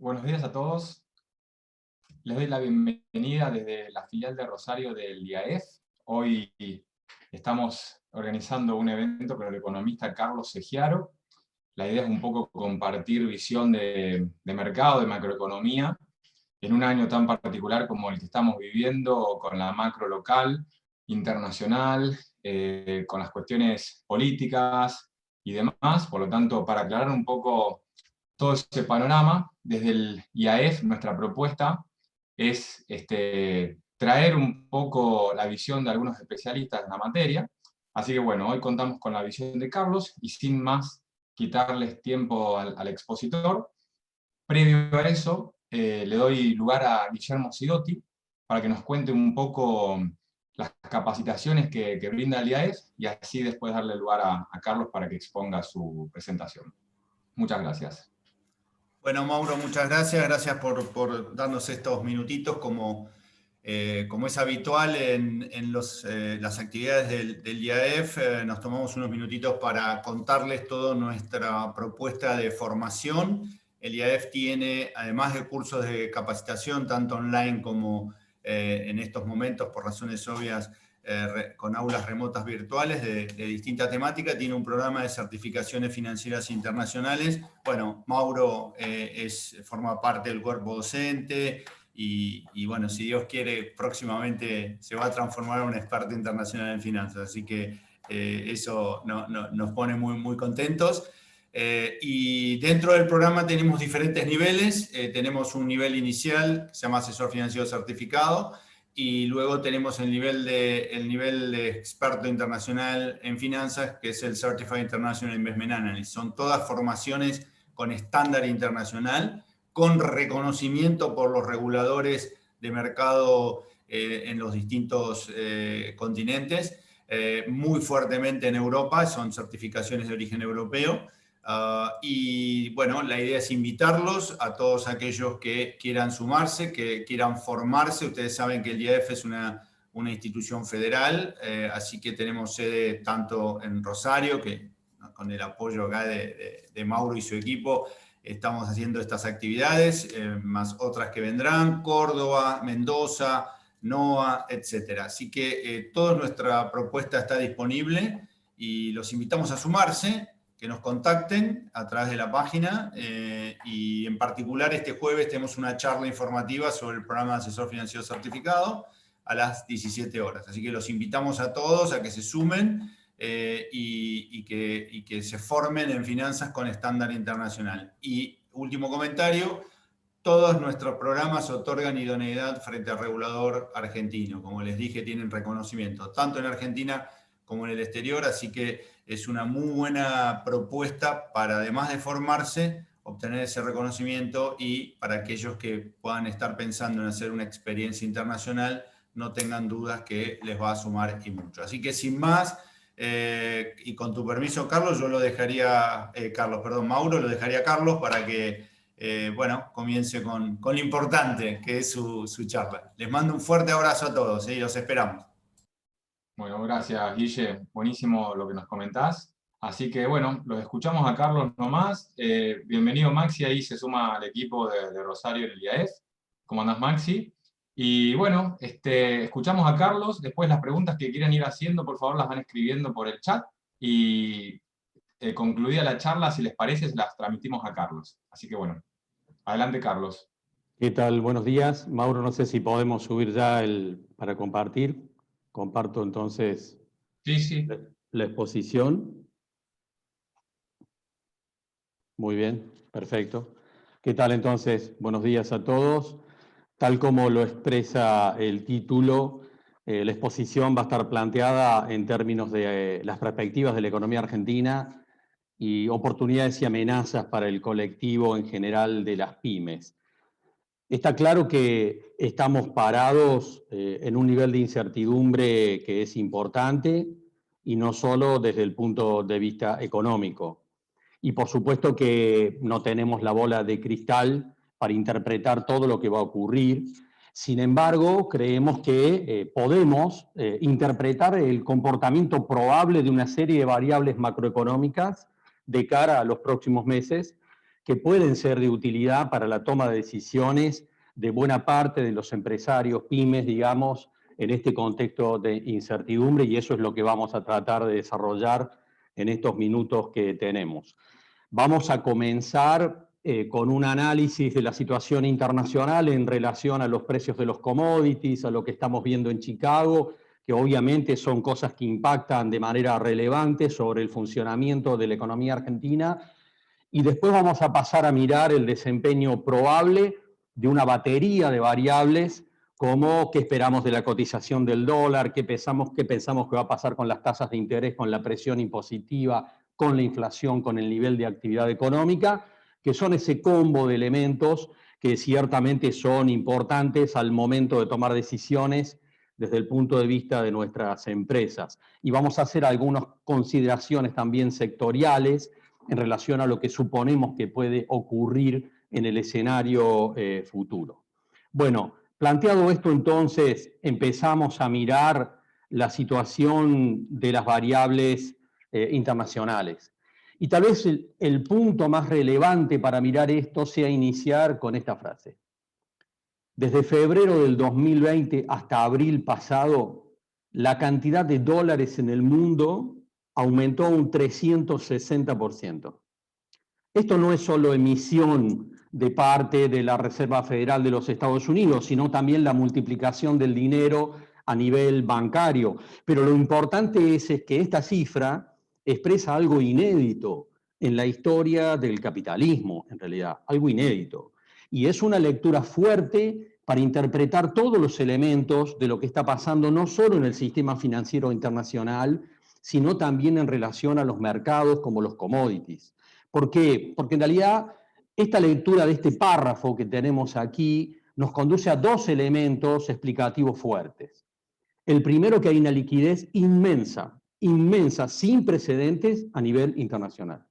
Buenos días a todos. Les doy la bienvenida desde la filial de Rosario del IAEF. Hoy estamos organizando un evento con el economista Carlos Segiaro. La idea es un poco compartir visión de mercado, de macroeconomía, en un año tan particular como el que estamos viviendo, con la macro local, internacional, con las cuestiones políticas y demás. Por lo tanto, para aclarar un poco todo ese panorama, desde el IAEF nuestra propuesta es traer un poco la visión de algunos especialistas en la materia. Así que bueno, hoy contamos con la visión de Carlos y sin más quitarles tiempo al expositor. Previo a eso, le doy lugar a Guillermo Sidotti para que nos cuente un poco las capacitaciones que brinda el IAEF y así después darle lugar a Carlos para que exponga su presentación. Muchas gracias. Bueno, Mauro, muchas gracias. Gracias por darnos estos minutitos. Como es habitual en las actividades del IAEF, nos tomamos unos minutitos para contarles toda nuestra propuesta de formación. El IAEF tiene, además de cursos de capacitación, tanto online como en estos momentos, por razones obvias, con aulas remotas virtuales de distinta temática, tiene un programa de certificaciones financieras internacionales. Bueno, Mauro forma parte del cuerpo docente y bueno, si Dios quiere, próximamente se va a transformar en un experto internacional en finanzas, así que eso nos pone muy, muy contentos. Y dentro del programa tenemos diferentes niveles. Tenemos un nivel inicial que se llama asesor financiero certificado, y luego tenemos el nivel de experto internacional en finanzas, que es el Certified International Investment Analyst. Son todas formaciones con estándar internacional, con reconocimiento por los reguladores de mercado en los distintos continentes, muy fuertemente en Europa, son certificaciones de origen europeo. Y bueno, la idea es invitarlos a todos aquellos que quieran sumarse, que quieran formarse. Ustedes saben que el IAEF es una institución federal, así que tenemos sede tanto en Rosario, que con el apoyo acá de Mauro y su equipo estamos haciendo estas actividades, más otras que vendrán, Córdoba, Mendoza, NOA, etc. Así que toda nuestra propuesta está disponible y los invitamos a sumarse, que nos contacten a través de la página, y en particular este jueves tenemos una charla informativa sobre el programa de asesor financiero certificado a las 17 horas. Así que los invitamos a todos a que se sumen y que se formen en finanzas con estándar internacional. Y último comentario, todos nuestros programas otorgan idoneidad frente al regulador argentino. Como les dije, tienen reconocimiento tanto en Argentina como en el exterior, así que es una muy buena propuesta para, además de formarse, obtener ese reconocimiento, y para aquellos que puedan estar pensando en hacer una experiencia internacional, no tengan dudas que les va a sumar y mucho. Así que sin más, y con tu permiso, Carlos, yo lo dejaría, Mauro, lo dejaría a Carlos para que bueno, comience con lo importante que es su charla. Les mando un fuerte abrazo a todos y los esperamos. Bueno, gracias, Guille. Buenísimo lo que nos comentás. Así que, bueno, los escuchamos a Carlos nomás. Bienvenido, Maxi, ahí se suma al equipo de Rosario en el IAEF. ¿Cómo andás, Maxi? Y bueno, escuchamos a Carlos. Después las preguntas que quieran ir haciendo, por favor, las van escribiendo por el chat. Y concluida la charla, si les parece, se las transmitimos a Carlos. Así que, bueno, adelante, Carlos. ¿Qué tal? Buenos días. Mauro, no sé si podemos subir ya para compartir. Comparto entonces Sí. la exposición. Muy bien, perfecto. ¿Qué tal entonces? Buenos días a todos. Tal como lo expresa el título, la exposición va a estar planteada en términos de las perspectivas de la economía argentina y oportunidades y amenazas para el colectivo en general de las pymes. Está claro que estamos parados en un nivel de incertidumbre que es importante, y no solo desde el punto de vista económico. Y por supuesto que no tenemos la bola de cristal para interpretar todo lo que va a ocurrir. Sin embargo, creemos que podemos interpretar el comportamiento probable de una serie de variables macroeconómicas de cara a los próximos meses, que pueden ser de utilidad para la toma de decisiones de buena parte de los empresarios, pymes, digamos, en este contexto de incertidumbre, y eso es lo que vamos a tratar de desarrollar en estos minutos que tenemos. Vamos a comenzar con un análisis de la situación internacional en relación a los precios de los commodities, a lo que estamos viendo en Chicago, que obviamente son cosas que impactan de manera relevante sobre el funcionamiento de la economía argentina, y después vamos a pasar a mirar el desempeño probable de una batería de variables, como qué esperamos de la cotización del dólar, qué pensamos que va a pasar con las tasas de interés, con la presión impositiva, con la inflación, con el nivel de actividad económica, que son ese combo de elementos que ciertamente son importantes al momento de tomar decisiones desde el punto de vista de nuestras empresas. Y vamos a hacer algunas consideraciones también sectoriales en relación a lo que suponemos que puede ocurrir en el escenario futuro. Bueno, planteado esto entonces, empezamos a mirar la situación de las variables internacionales. Y tal vez el punto más relevante para mirar esto sea iniciar con esta frase. Desde febrero del 2020 hasta abril pasado, la cantidad de dólares en el mundo aumentó un 360%. Esto no es solo emisión de parte de la Reserva Federal de los Estados Unidos, sino también la multiplicación del dinero a nivel bancario. Pero lo importante es que esta cifra expresa algo inédito en la historia del capitalismo, en realidad, algo inédito. Y es una lectura fuerte para interpretar todos los elementos de lo que está pasando, no solo en el sistema financiero internacional, sino también en relación a los mercados como los commodities. ¿Por qué? Porque en realidad esta lectura de este párrafo que tenemos aquí nos conduce a dos elementos explicativos fuertes. El primero, que hay una liquidez inmensa, inmensa, sin precedentes a nivel internacional.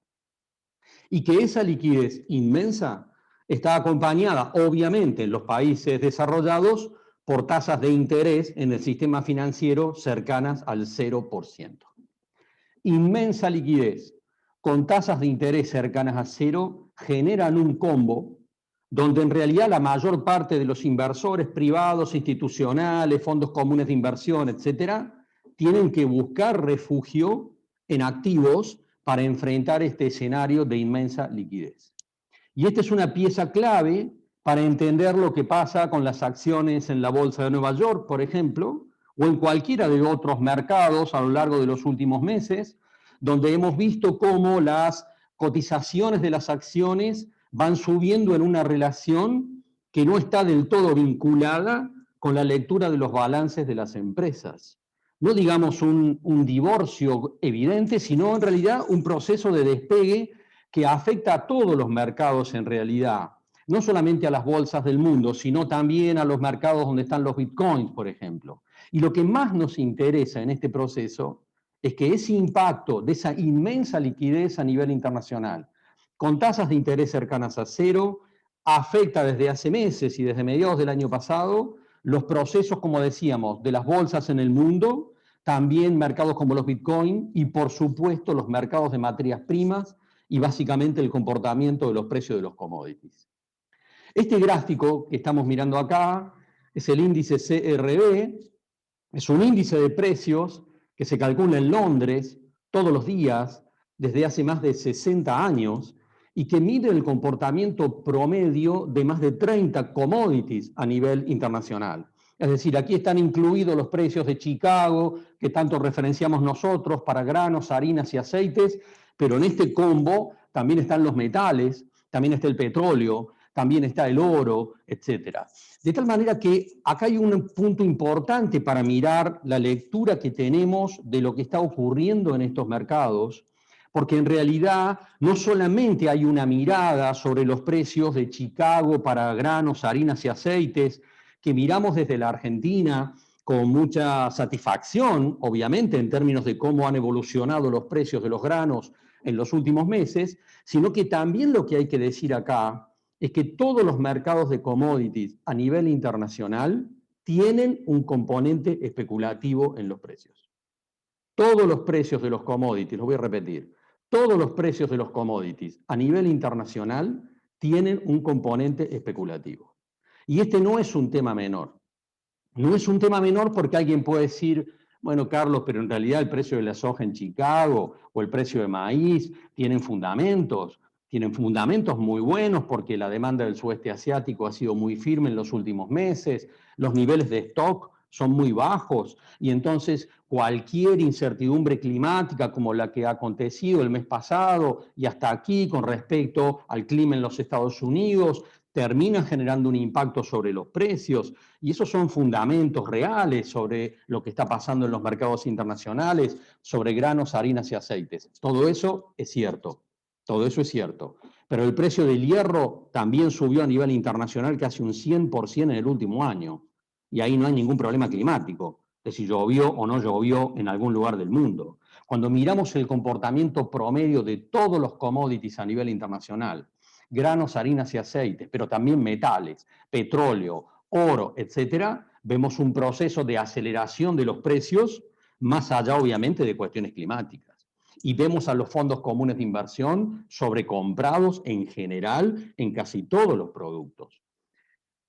Y que esa liquidez inmensa está acompañada, obviamente, en los países desarrollados por tasas de interés en el sistema financiero cercanas al 0%. Inmensa liquidez con tasas de interés cercanas a cero generan un combo donde en realidad la mayor parte de los inversores privados, institucionales, fondos comunes de inversión, etcétera, tienen que buscar refugio en activos para enfrentar este escenario de inmensa liquidez. Y esta es una pieza clave para entender lo que pasa con las acciones en la Bolsa de Nueva York, por ejemplo, o en cualquiera de otros mercados a lo largo de los últimos meses, donde hemos visto cómo las cotizaciones de las acciones van subiendo en una relación que no está del todo vinculada con la lectura de los balances de las empresas. No digamos un divorcio evidente, sino en realidad un proceso de despegue que afecta a todos los mercados en realidad, no solamente a las bolsas del mundo, sino también a los mercados donde están los bitcoins, por ejemplo. Y lo que más nos interesa en este proceso es que ese impacto de esa inmensa liquidez a nivel internacional, con tasas de interés cercanas a cero, afecta desde hace meses y desde mediados del año pasado los procesos, como decíamos, de las bolsas en el mundo, también mercados como los bitcoins y, por supuesto, los mercados de materias primas y básicamente el comportamiento de los precios de los commodities. Este gráfico que estamos mirando acá es el índice CRB, es un índice de precios que se calcula en Londres todos los días desde hace más de 60 años y que mide el comportamiento promedio de más de 30 commodities a nivel internacional. Es decir, aquí están incluidos los precios de Chicago, que tanto referenciamos nosotros para granos, harinas y aceites, pero en este combo también están los metales, también está el petróleo, también está el oro, etc. De tal manera que acá hay un punto importante para mirar la lectura que tenemos de lo que está ocurriendo en estos mercados, porque en realidad no solamente hay una mirada sobre los precios de Chicago para granos, harinas y aceites, que miramos desde la Argentina con mucha satisfacción, obviamente, en términos de cómo han evolucionado los precios de los granos en los últimos meses, sino que también lo que hay que decir acá es que todos los mercados de commodities a nivel internacional tienen un componente especulativo en los precios. Todos los precios de los commodities, lo voy a repetir, todos los precios de los commodities a nivel internacional tienen un componente especulativo. Y este no es un tema menor. No es un tema menor porque alguien puede decir, bueno, Carlos, pero en realidad el precio de la soja en Chicago o el precio de maíz tienen fundamentos muy buenos porque la demanda del sudeste asiático ha sido muy firme en los últimos meses, los niveles de stock son muy bajos y entonces cualquier incertidumbre climática como la que ha acontecido el mes pasado y hasta aquí con respecto al clima en los Estados Unidos termina generando un impacto sobre los precios. Y esos son fundamentos reales sobre lo que está pasando en los mercados internacionales, sobre granos, harinas y aceites. Todo eso es cierto, todo eso es cierto. Pero el precio del hierro también subió a nivel internacional casi un 100% en el último año. Y ahí no hay ningún problema climático, de si llovió o no llovió en algún lugar del mundo. Cuando miramos el comportamiento promedio de todos los commodities a nivel internacional, granos, harinas y aceites, pero también metales, petróleo, oro, etcétera, vemos un proceso de aceleración de los precios, más allá obviamente de cuestiones climáticas. Y vemos a los fondos comunes de inversión sobrecomprados en general en casi todos los productos.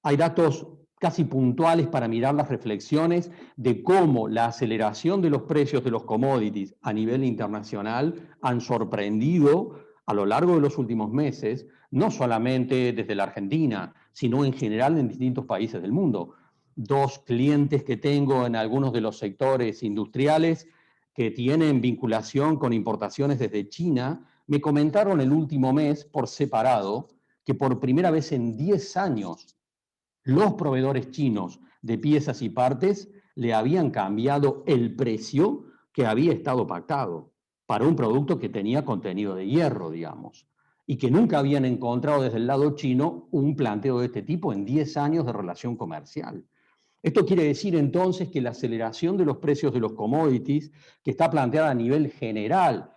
Hay datos casi puntuales para mirar las reflexiones de cómo la aceleración de los precios de los commodities a nivel internacional han sorprendido a lo largo de los últimos meses, no solamente desde la Argentina, sino en general en distintos países del mundo. Dos clientes que tengo en algunos de los sectores industriales que tienen vinculación con importaciones desde China, me comentaron el último mes por separado que por primera vez en 10 años los proveedores chinos de piezas y partes le habían cambiado el precio que había estado pactado para un producto que tenía contenido de hierro, digamos, y que nunca habían encontrado desde el lado chino un planteo de este tipo en 10 años de relación comercial. Esto quiere decir entonces que la aceleración de los precios de los commodities, que está planteada a nivel general,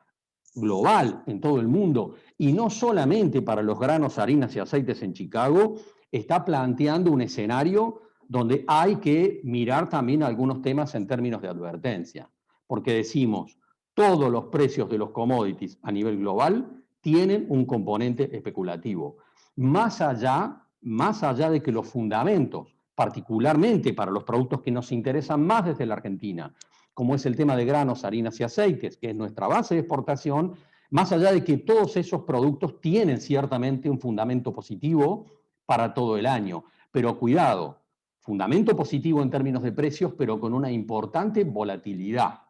global, en todo el mundo, y no solamente para los granos, harinas y aceites en Chicago, está planteando un escenario donde hay que mirar también algunos temas en términos de advertencia, porque decimos, todos los precios de los commodities a nivel global tienen un componente especulativo. Más allá de que los fundamentos, particularmente para los productos que nos interesan más desde la Argentina, como es el tema de granos, harinas y aceites, que es nuestra base de exportación, más allá de que todos esos productos tienen ciertamente un fundamento positivo para todo el año. Pero cuidado, fundamento positivo en términos de precios, pero con una importante volatilidad.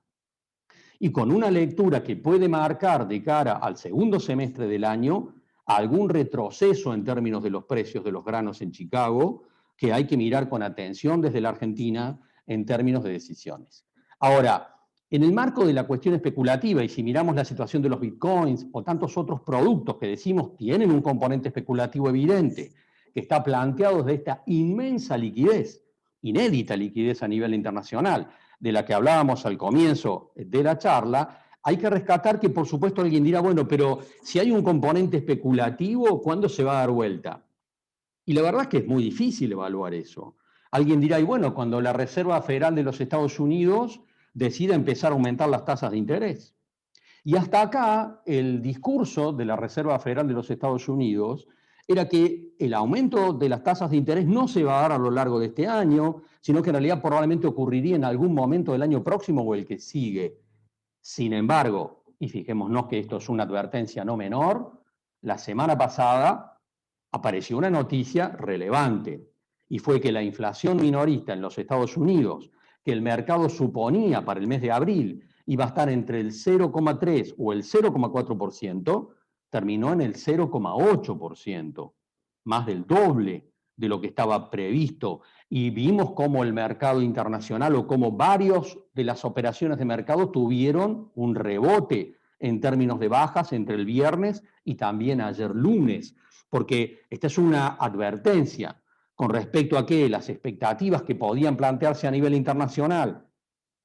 Y con una lectura que puede marcar de cara al segundo semestre del año algún retroceso en términos de los precios de los granos en Chicago, que hay que mirar con atención desde la Argentina en términos de decisiones. Ahora, en el marco de la cuestión especulativa, y si miramos la situación de los bitcoins o tantos otros productos que decimos tienen un componente especulativo evidente, que está planteado desde esta inmensa liquidez, inédita liquidez a nivel internacional, de la que hablábamos al comienzo de la charla, hay que rescatar que, por supuesto, alguien dirá, bueno, pero si hay un componente especulativo, ¿cuándo se va a dar vuelta? Y la verdad es que es muy difícil evaluar eso. Alguien dirá, y bueno, cuando la Reserva Federal de los Estados Unidos decida empezar a aumentar las tasas de interés. Y hasta acá el discurso de la Reserva Federal de los Estados Unidos era que el aumento de las tasas de interés no se va a dar a lo largo de este año, sino que en realidad probablemente ocurriría en algún momento del año próximo o el que sigue. Sin embargo, y fijémonos que esto es una advertencia no menor, la semana pasada apareció una noticia relevante y fue que la inflación minorista en los Estados Unidos, que el mercado suponía para el mes de abril iba a estar entre el 0,3 o el 0,4%, terminó en el 0,8%, más del doble de lo que estaba previsto. Y vimos cómo el mercado internacional o cómo varios de las operaciones de mercado tuvieron un rebote en términos de bajas entre el viernes y también ayer lunes, porque esta es una advertencia con respecto a que las expectativas que podían plantearse a nivel internacional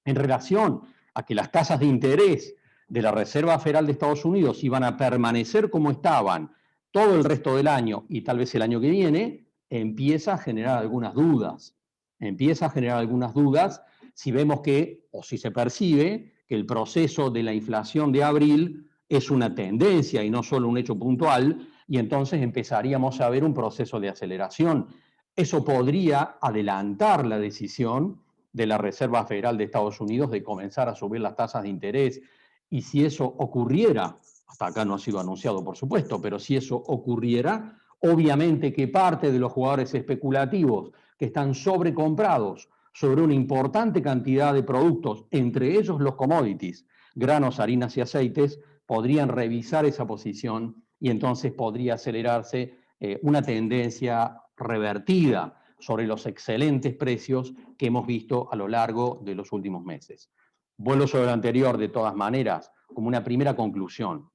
en relación a que las tasas de interés de la Reserva Federal de Estados Unidos iban a permanecer como estaban todo el resto del año y tal vez el año que viene, empieza a generar algunas dudas. Empieza a generar algunas dudas si vemos que, o si se percibe, que el proceso de la inflación de abril es una tendencia y no solo un hecho puntual, y entonces empezaríamos a ver un proceso de aceleración. Eso podría adelantar la decisión de la Reserva Federal de Estados Unidos de comenzar a subir las tasas de interés. Y si eso ocurriera, hasta acá no ha sido anunciado por supuesto, pero si eso ocurriera, obviamente que parte de los jugadores especulativos que están sobrecomprados sobre una importante cantidad de productos, entre ellos los commodities, granos, harinas y aceites, podrían revisar esa posición y entonces podría acelerarse una tendencia revertida sobre los excelentes precios que hemos visto a lo largo de los últimos meses. Vuelvo sobre lo anterior, de todas maneras, como una primera conclusión.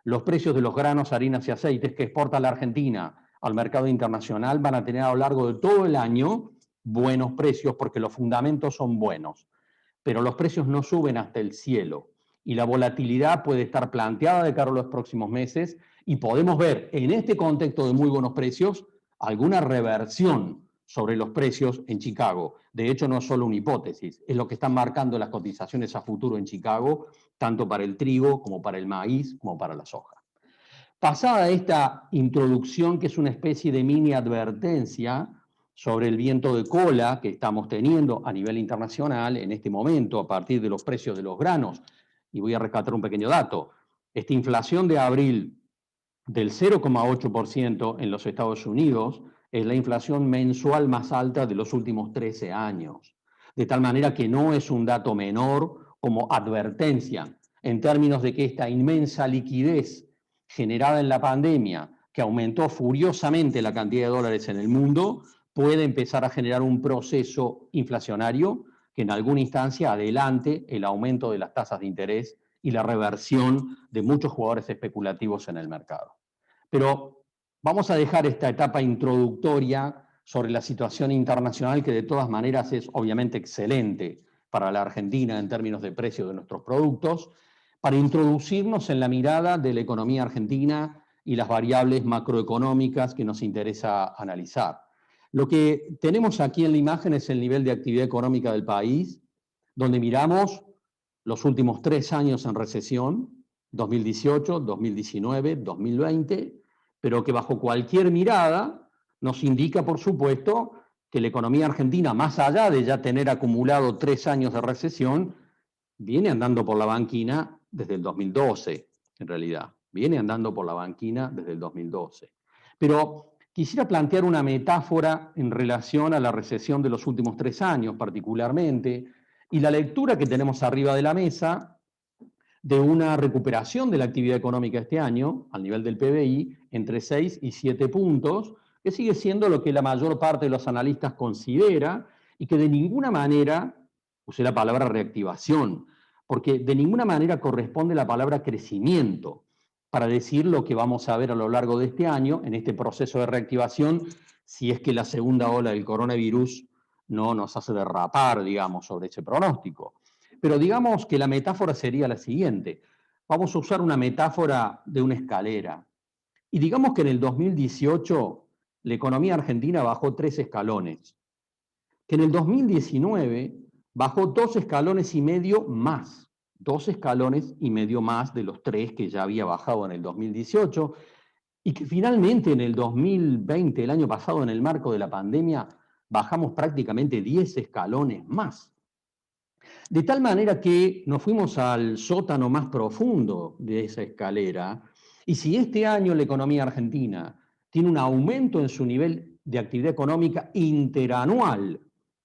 Los precios de los granos, harinas y aceites que exporta la Argentina al mercado internacional van a tener a lo largo de todo el año buenos precios porque los fundamentos son buenos, pero los precios no suben hasta el cielo y la volatilidad puede estar planteada de cara a los próximos meses y podemos ver en este contexto de muy buenos precios alguna reversión sobre los precios en Chicago. De hecho, no es solo una hipótesis, es lo que están marcando las cotizaciones a futuro en Chicago, tanto para el trigo como para el maíz, como para la soja. Pasada esta introducción, que es una especie de mini advertencia sobre el viento de cola que estamos teniendo a nivel internacional en este momento a partir de los precios de los granos, y voy a rescatar un pequeño dato. Esta inflación de abril del 0,8% en los Estados Unidos es la inflación mensual más alta de los últimos 13 años. De tal manera que no es un dato menor como advertencia en términos de que esta inmensa liquidez generada en la pandemia, que aumentó furiosamente la cantidad de dólares en el mundo, puede empezar a generar un proceso inflacionario que en alguna instancia adelante el aumento de las tasas de interés y la reversión de muchos jugadores especulativos en el mercado. Pero vamos a dejar esta etapa introductoria sobre la situación internacional, que de todas maneras es obviamente excelente para la Argentina en términos de precio de nuestros productos, para introducirnos en la mirada de la economía argentina y las variables macroeconómicas que nos interesa analizar. Lo que tenemos aquí en la imagen es el nivel de actividad económica del país, donde miramos los últimos 3 años en recesión, 2018, 2019, 2020, pero que bajo cualquier mirada nos indica, por supuesto, que la economía argentina, más allá de ya tener acumulado 3 años de recesión, viene andando por la banquina desde el 2012, en realidad. Viene andando por la banquina desde el 2012. Pero quisiera plantear una metáfora en relación a la recesión de los últimos 3 años, particularmente, y la lectura que tenemos arriba de la mesa de una recuperación de la actividad económica este año, al nivel del PBI, entre 6 y 7 puntos, que sigue siendo lo que la mayor parte de los analistas considera y que de ninguna manera, usé la palabra reactivación, porque de ninguna manera corresponde la palabra crecimiento para decir lo que vamos a ver a lo largo de este año en este proceso de reactivación, si es que la segunda ola del coronavirus no nos hace derrapar, digamos, sobre ese pronóstico. Pero digamos que la metáfora sería la siguiente. Vamos a usar una metáfora de una escalera. Y digamos que en el 2018 la economía argentina bajó 3 escalones. Que en el 2019 bajó 2 escalones y medio más. 2 escalones y medio más de los 3 que ya había bajado en el 2018. Y que finalmente en el 2020, el año pasado, en el marco de la pandemia, bajamos prácticamente 10 escalones más. De tal manera que nos fuimos al sótano más profundo de esa escalera, y si este año la economía argentina tiene un aumento en su nivel de actividad económica interanual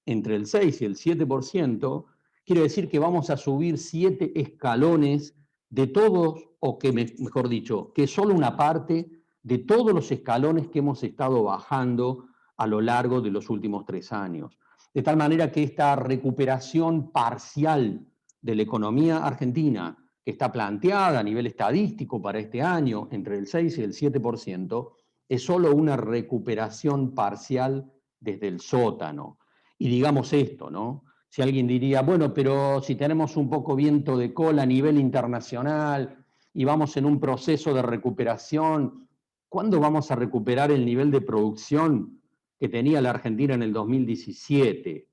entre el 6 y el 7%, quiere decir que vamos a subir 7 escalones de todos, o que mejor dicho, que solo una parte de todos los escalones que hemos estado bajando a lo largo de los últimos 3 años. De tal manera que esta recuperación parcial de la economía argentina, que está planteada a nivel estadístico para este año entre el 6 y el 7%, es solo una recuperación parcial desde el sótano. Y digamos esto, ¿no? Si alguien diría, bueno, pero si tenemos un poco viento de cola a nivel internacional y vamos en un proceso de recuperación, ¿cuándo vamos a recuperar el nivel de producción que tenía la Argentina en el 2017,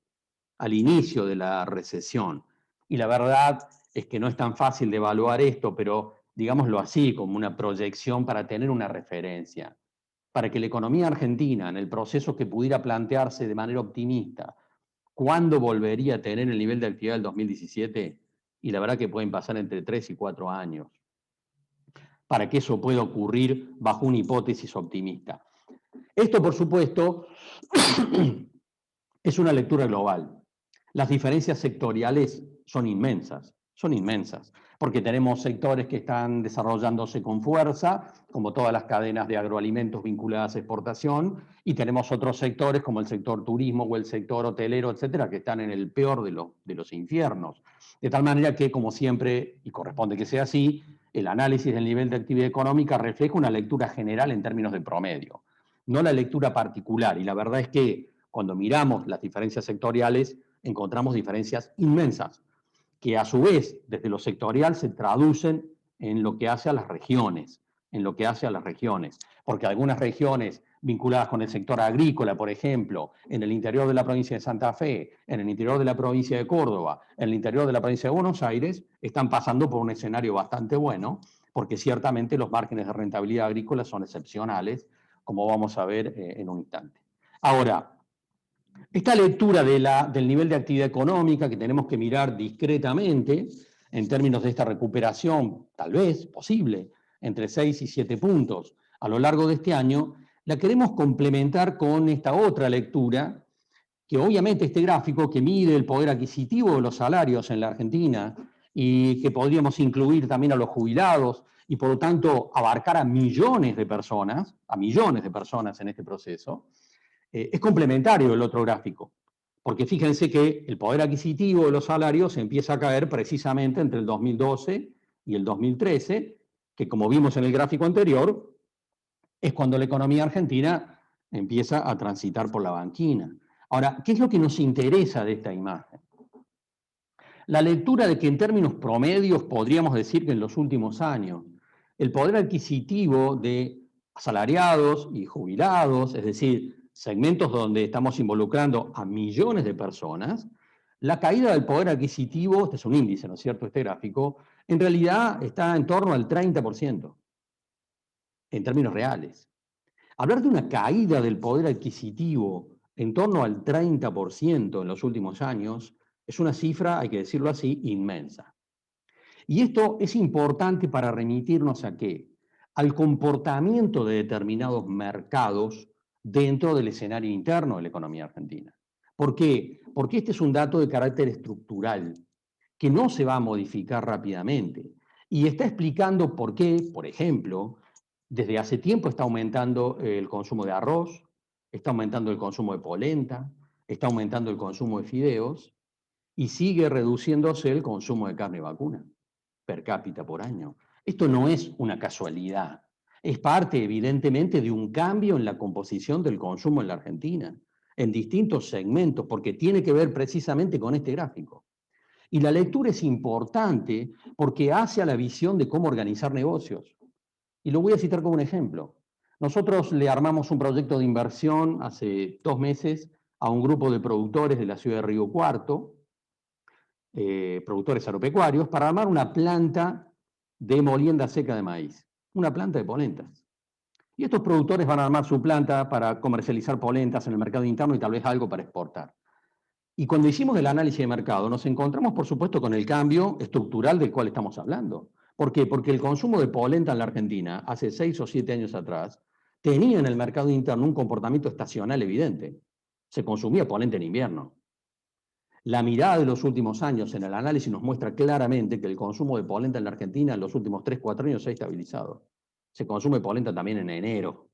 al inicio de la recesión? Y la verdad es que no es tan fácil de evaluar esto, pero digámoslo así, como una proyección para tener una referencia, para que la economía argentina, en el proceso que pudiera plantearse de manera optimista, ¿cuándo volvería a tener el nivel de actividad del 2017? Y la verdad que pueden pasar entre 3 y 4 años para que eso pueda ocurrir bajo una hipótesis optimista. Esto, por supuesto, es una lectura global. Las diferencias sectoriales son inmensas, porque tenemos sectores que están desarrollándose con fuerza, como todas las cadenas de agroalimentos vinculadas a exportación, y tenemos otros sectores como el sector turismo o el sector hotelero, etcétera, que están en el peor de los infiernos. De tal manera que, como siempre, y corresponde que sea así, el análisis del nivel de actividad económica refleja una lectura general en términos de promedio, no la lectura particular. Y la verdad es que cuando miramos las diferencias sectoriales, encontramos diferencias inmensas, que a su vez, desde lo sectorial, se traducen en lo que hace a las regiones, porque algunas regiones vinculadas con el sector agrícola, por ejemplo, en el interior de la provincia de Santa Fe, en el interior de la provincia de Córdoba, en el interior de la provincia de Buenos Aires, están pasando por un escenario bastante bueno, porque ciertamente los márgenes de rentabilidad agrícola son excepcionales, como vamos a ver en un instante. Ahora, esta lectura del nivel de actividad económica que tenemos que mirar discretamente en términos de esta recuperación, tal vez posible, entre 6 y 7 puntos a lo largo de este año, la queremos complementar con esta otra lectura, que obviamente este gráfico que mide el poder adquisitivo de los salarios en la Argentina y que podríamos incluir también a los jubilados y por lo tanto abarcar a millones de personas en este proceso, es complementario del otro gráfico, porque fíjense que el poder adquisitivo de los salarios empieza a caer precisamente entre el 2012 y el 2013, que como vimos en el gráfico anterior, es cuando la economía argentina empieza a transitar por la banquina. Ahora, ¿qué es lo que nos interesa de esta imagen? La lectura de que en términos promedios podríamos decir que en los últimos años el poder adquisitivo de asalariados y jubilados, es decir, segmentos donde estamos involucrando a millones de personas, la caída del poder adquisitivo, este es un índice, ¿no es cierto?, este gráfico, en realidad está en torno al 30%, en términos reales. Hablar de una caída del poder adquisitivo en torno al 30% en los últimos años es una cifra, hay que decirlo así, inmensa. Y esto es importante para remitirnos a qué? Al comportamiento de determinados mercados dentro del escenario interno de la economía argentina. ¿Por qué? Porque este es un dato de carácter estructural que no se va a modificar rápidamente. Y está explicando por qué, por ejemplo, desde hace tiempo está aumentando el consumo de arroz, está aumentando el consumo de polenta, está aumentando el consumo de fideos y sigue reduciéndose el consumo de carne vacuna per cápita por año. Esto no es una casualidad, es parte evidentemente de un cambio en la composición del consumo en la Argentina, en distintos segmentos, porque tiene que ver precisamente con este gráfico. Y la lectura es importante porque hace a la visión de cómo organizar negocios. Y lo voy a citar como un ejemplo. Nosotros le armamos un proyecto de inversión hace 2 meses a un grupo de productores de la ciudad de Río Cuarto, productores agropecuarios, para armar una planta de molienda seca de maíz, una planta de polentas. Y estos productores van a armar su planta para comercializar polentas en el mercado interno y tal vez algo para exportar. Y cuando hicimos el análisis de mercado, nos encontramos, por supuesto, con el cambio estructural del cual estamos hablando. ¿Por qué? Porque el consumo de polenta en la Argentina, hace 6 o 7 años atrás, tenía en el mercado interno un comportamiento estacional evidente. Se consumía polenta en invierno. La mirada de los últimos años en el análisis nos muestra claramente que el consumo de polenta en la Argentina en los últimos 3 o 4 años se ha estabilizado. Se consume polenta también en enero.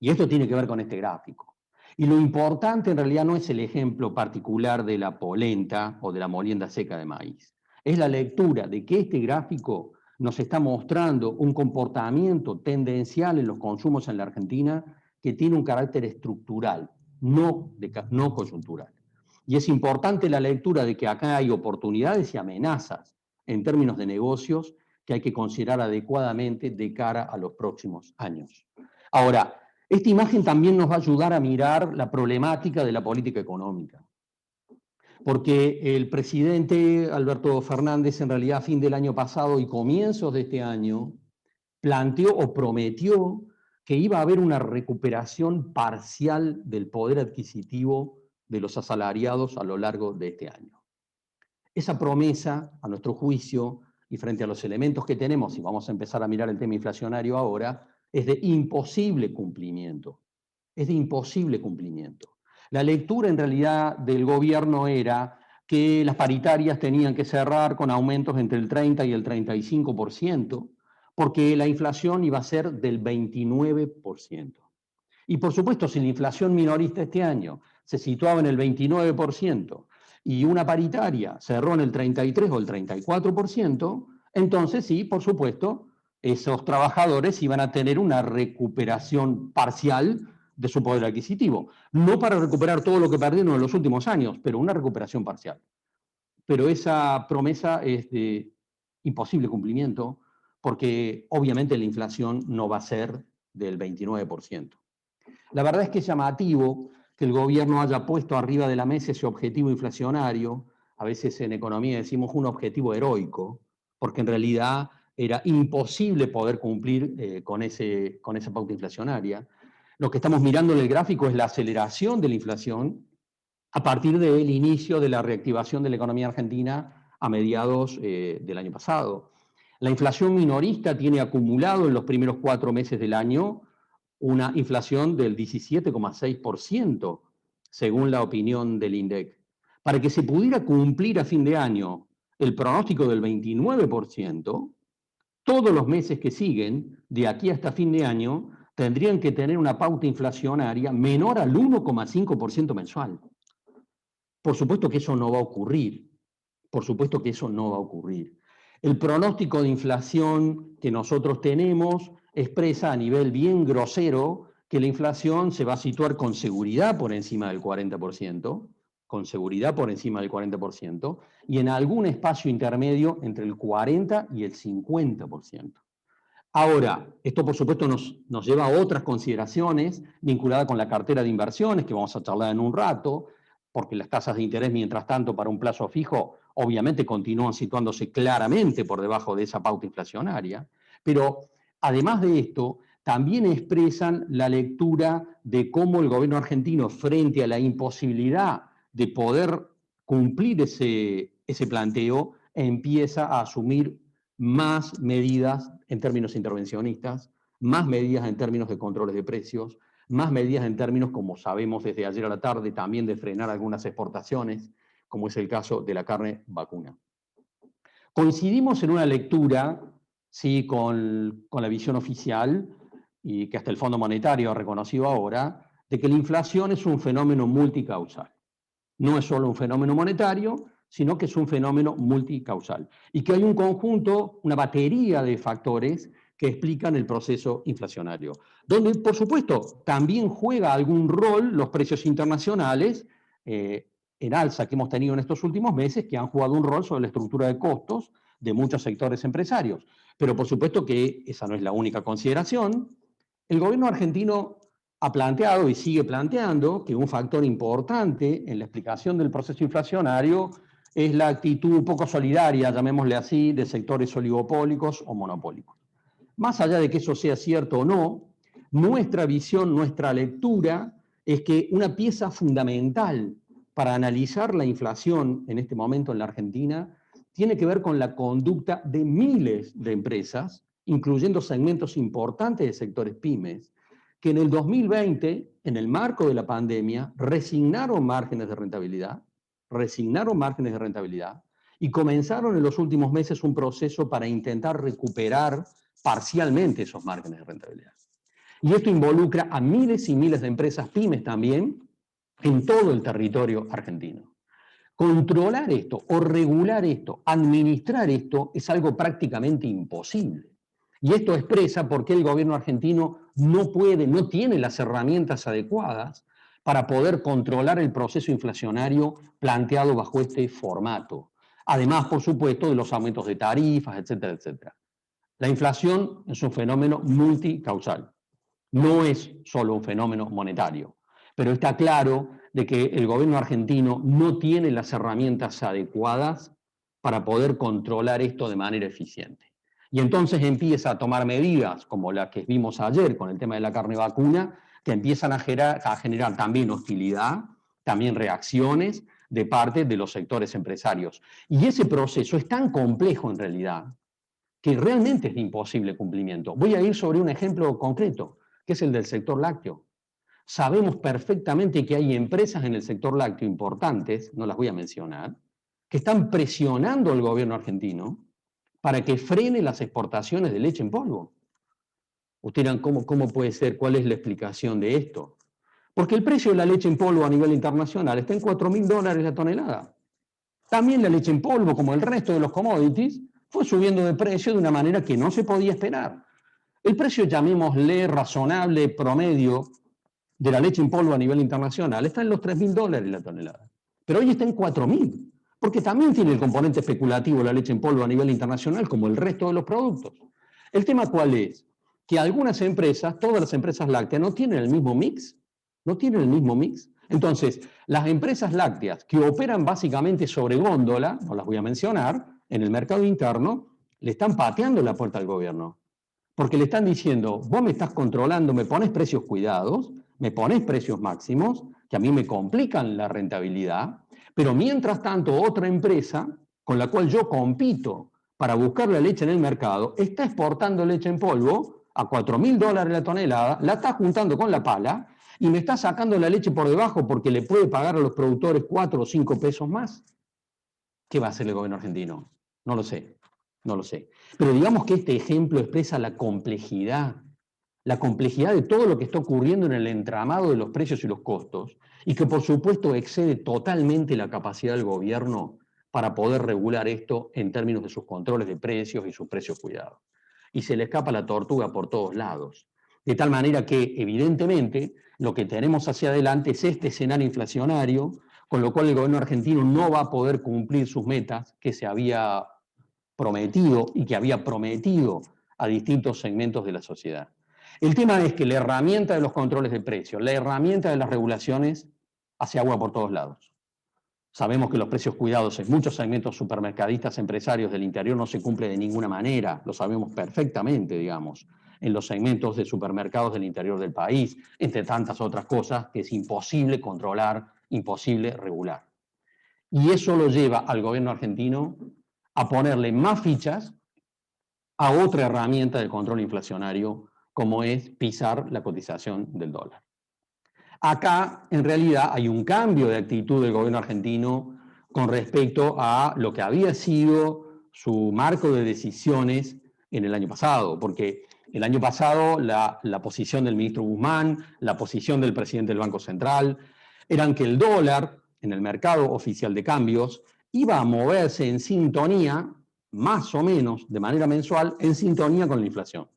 Y esto tiene que ver con este gráfico. Y lo importante en realidad no es el ejemplo particular de la polenta o de la molienda seca de maíz. Es la lectura de que este gráfico nos está mostrando un comportamiento tendencial en los consumos en la Argentina que tiene un carácter estructural, no coyuntural. Y es importante la lectura de que acá hay oportunidades y amenazas en términos de negocios que hay que considerar adecuadamente de cara a los próximos años. Ahora, esta imagen también nos va a ayudar a mirar la problemática de la política económica. porque el presidente Alberto Fernández en realidad a fin del año pasado y comienzos de este año planteó o prometió que iba a haber una recuperación parcial del poder adquisitivo de los asalariados a lo largo de este año. Esa promesa, a nuestro juicio, y frente a los elementos que tenemos, y vamos a empezar a mirar el tema inflacionario ahora, es de imposible cumplimiento. Es de imposible cumplimiento. La lectura en realidad del gobierno era que las paritarias tenían que cerrar con aumentos entre el 30 y el 35%, porque la inflación iba a ser del 29%. Y por supuesto, si la inflación minorista este año se situaba en el 29% y una paritaria cerró en el 33 o el 34%, entonces sí, por supuesto, esos trabajadores iban a tener una recuperación parcial de su poder adquisitivo. No para recuperar todo lo que perdieron en los últimos años, pero una recuperación parcial. Pero esa promesa es de imposible cumplimiento porque obviamente la inflación no va a ser del 29%. La verdad es que es llamativo que el gobierno haya puesto arriba de la mesa ese objetivo inflacionario, a veces en economía decimos un objetivo heroico, porque en realidad era imposible poder cumplir con esa pauta inflacionaria. Lo que estamos mirando en el gráfico es la aceleración de la inflación a partir del inicio de la reactivación de la economía argentina a mediados del año pasado. La inflación minorista tiene acumulado en los primeros 4 meses del año una inflación del 17,6%, según la opinión del INDEC. Para que se pudiera cumplir a fin de año el pronóstico del 29%, todos los meses que siguen, de aquí hasta fin de año, tendrían que tener una pauta inflacionaria menor al 1,5% mensual. Por supuesto que eso no va a ocurrir. Por supuesto que eso no va a ocurrir. El pronóstico de inflación que nosotros tenemos expresa a nivel bien grosero que la inflación se va a situar con seguridad por encima del 40%, con seguridad por encima del 40%, y en algún espacio intermedio entre el 40 y el 50%. Ahora, esto por supuesto nos lleva a otras consideraciones vinculadas con la cartera de inversiones, que vamos a charlar en un rato, porque las tasas de interés, mientras tanto, para un plazo fijo, obviamente continúan situándose claramente por debajo de esa pauta inflacionaria, pero además de esto, también expresan la lectura de cómo el gobierno argentino, frente a la imposibilidad de poder cumplir ese planteo, empieza a asumir más medidas en términos intervencionistas, más medidas en términos de controles de precios, más medidas en términos, como sabemos desde ayer a la tarde, también de frenar algunas exportaciones, como es el caso de la carne vacuna. Coincidimos en una lectura, sí, con la visión oficial, y que hasta el Fondo Monetario ha reconocido ahora, de que la inflación es un fenómeno multicausal. No es solo un fenómeno monetario, sino que es un fenómeno multicausal. Y que hay un conjunto, una batería de factores que explican el proceso inflacionario. Donde, por supuesto, también juega algún rol los precios internacionales en alza que hemos tenido en estos últimos meses, que han jugado un rol sobre la estructura de costos de muchos sectores empresarios. Pero por supuesto que esa no es la única consideración. El gobierno argentino ha planteado y sigue planteando que un factor importante en la explicación del proceso inflacionario es la actitud poco solidaria, llamémosle así, de sectores oligopólicos o monopólicos. Más allá de que eso sea cierto o no, nuestra visión, nuestra lectura es que una pieza fundamental para analizar la inflación en este momento en la Argentina tiene que ver con la conducta de miles de empresas, incluyendo segmentos importantes de sectores pymes, que en el 2020, en el marco de la pandemia, resignaron márgenes de rentabilidad y comenzaron en los últimos meses un proceso para intentar recuperar parcialmente esos márgenes de rentabilidad. Y esto involucra a miles y miles de empresas pymes también en todo el territorio argentino. Controlar esto o regular esto, administrar esto, es algo prácticamente imposible. Y esto expresa por qué el gobierno argentino no tiene las herramientas adecuadas para poder controlar el proceso inflacionario planteado bajo este formato. Además, por supuesto, de los aumentos de tarifas, etcétera, etcétera. La inflación es un fenómeno multicausal. No es solo un fenómeno monetario. pero está claro de que el gobierno argentino no tiene las herramientas adecuadas para poder controlar esto de manera eficiente. Y entonces empieza a tomar medidas, como la que vimos ayer con el tema de la carne vacuna, que empiezan a generar también hostilidad, también reacciones de parte de los sectores empresarios. Y ese proceso es tan complejo en realidad, que realmente es de imposible cumplimiento. Voy a ir sobre un ejemplo concreto, que es el del sector lácteo. Sabemos perfectamente que hay empresas en el sector lácteo importantes, no las voy a mencionar, que están presionando al gobierno argentino para que frene las exportaciones de leche en polvo. Ustedes dirán, ¿cómo puede ser? ¿Cuál es la explicación de esto? Porque el precio de la leche en polvo a nivel internacional está en $4.000 la tonelada. También la leche en polvo, como el resto de los commodities, fue subiendo de precio de una manera que no se podía esperar. El precio, llamémosle razonable, promedio, de la leche en polvo a nivel internacional está en los $3.000 la tonelada. Pero hoy está en 4.000, porque también tiene el componente especulativo la leche en polvo a nivel internacional, como el resto de los productos. ¿El tema cuál es? Que algunas empresas, todas las empresas lácteas, no tienen el mismo mix. No tienen el mismo mix. Entonces, las empresas lácteas que operan básicamente sobre góndola, no las voy a mencionar, en el mercado interno, le están pateando la puerta al gobierno. Porque le están diciendo, vos me estás controlando, me pones precios cuidados, me pones precios máximos, que a mí me complican la rentabilidad, pero mientras tanto otra empresa con la cual yo compito para buscar la leche en el mercado, está exportando leche en polvo a $4.000 la tonelada, la está juntando con la pala y me está sacando la leche por debajo porque le puede pagar a los productores 4 o 5 pesos más. ¿Qué va a hacer el gobierno argentino? No lo sé, no lo sé. Pero digamos que este ejemplo expresa la complejidad de todo lo que está ocurriendo en el entramado de los precios y los costos, y que por supuesto excede totalmente la capacidad del gobierno para poder regular esto en términos de sus controles de precios y sus precios cuidados. Y se le escapa la tortuga por todos lados. De tal manera que, evidentemente, lo que tenemos hacia adelante es este escenario inflacionario, con lo cual el gobierno argentino no va a poder cumplir sus metas que se había prometido y que había prometido a distintos segmentos de la sociedad. El tema es que la herramienta de los controles de precios, la herramienta de las regulaciones, hace agua por todos lados. Sabemos que los precios cuidados en muchos segmentos supermercadistas empresarios del interior no se cumple de ninguna manera, lo sabemos perfectamente, digamos, en los segmentos de supermercados del interior del país, entre tantas otras cosas que es imposible controlar, imposible regular. Y eso lo lleva al gobierno argentino a ponerle más fichas a otra herramienta del control inflacionario, como es pisar la cotización del dólar. Acá, en realidad, hay un cambio de actitud del gobierno argentino con respecto a lo que había sido su marco de decisiones en el año pasado, porque el año pasado la posición del ministro Guzmán, la posición del presidente del Banco Central, eran que el dólar en el mercado oficial de cambios iba a moverse en sintonía, más o menos de manera mensual, en sintonía con la inflación.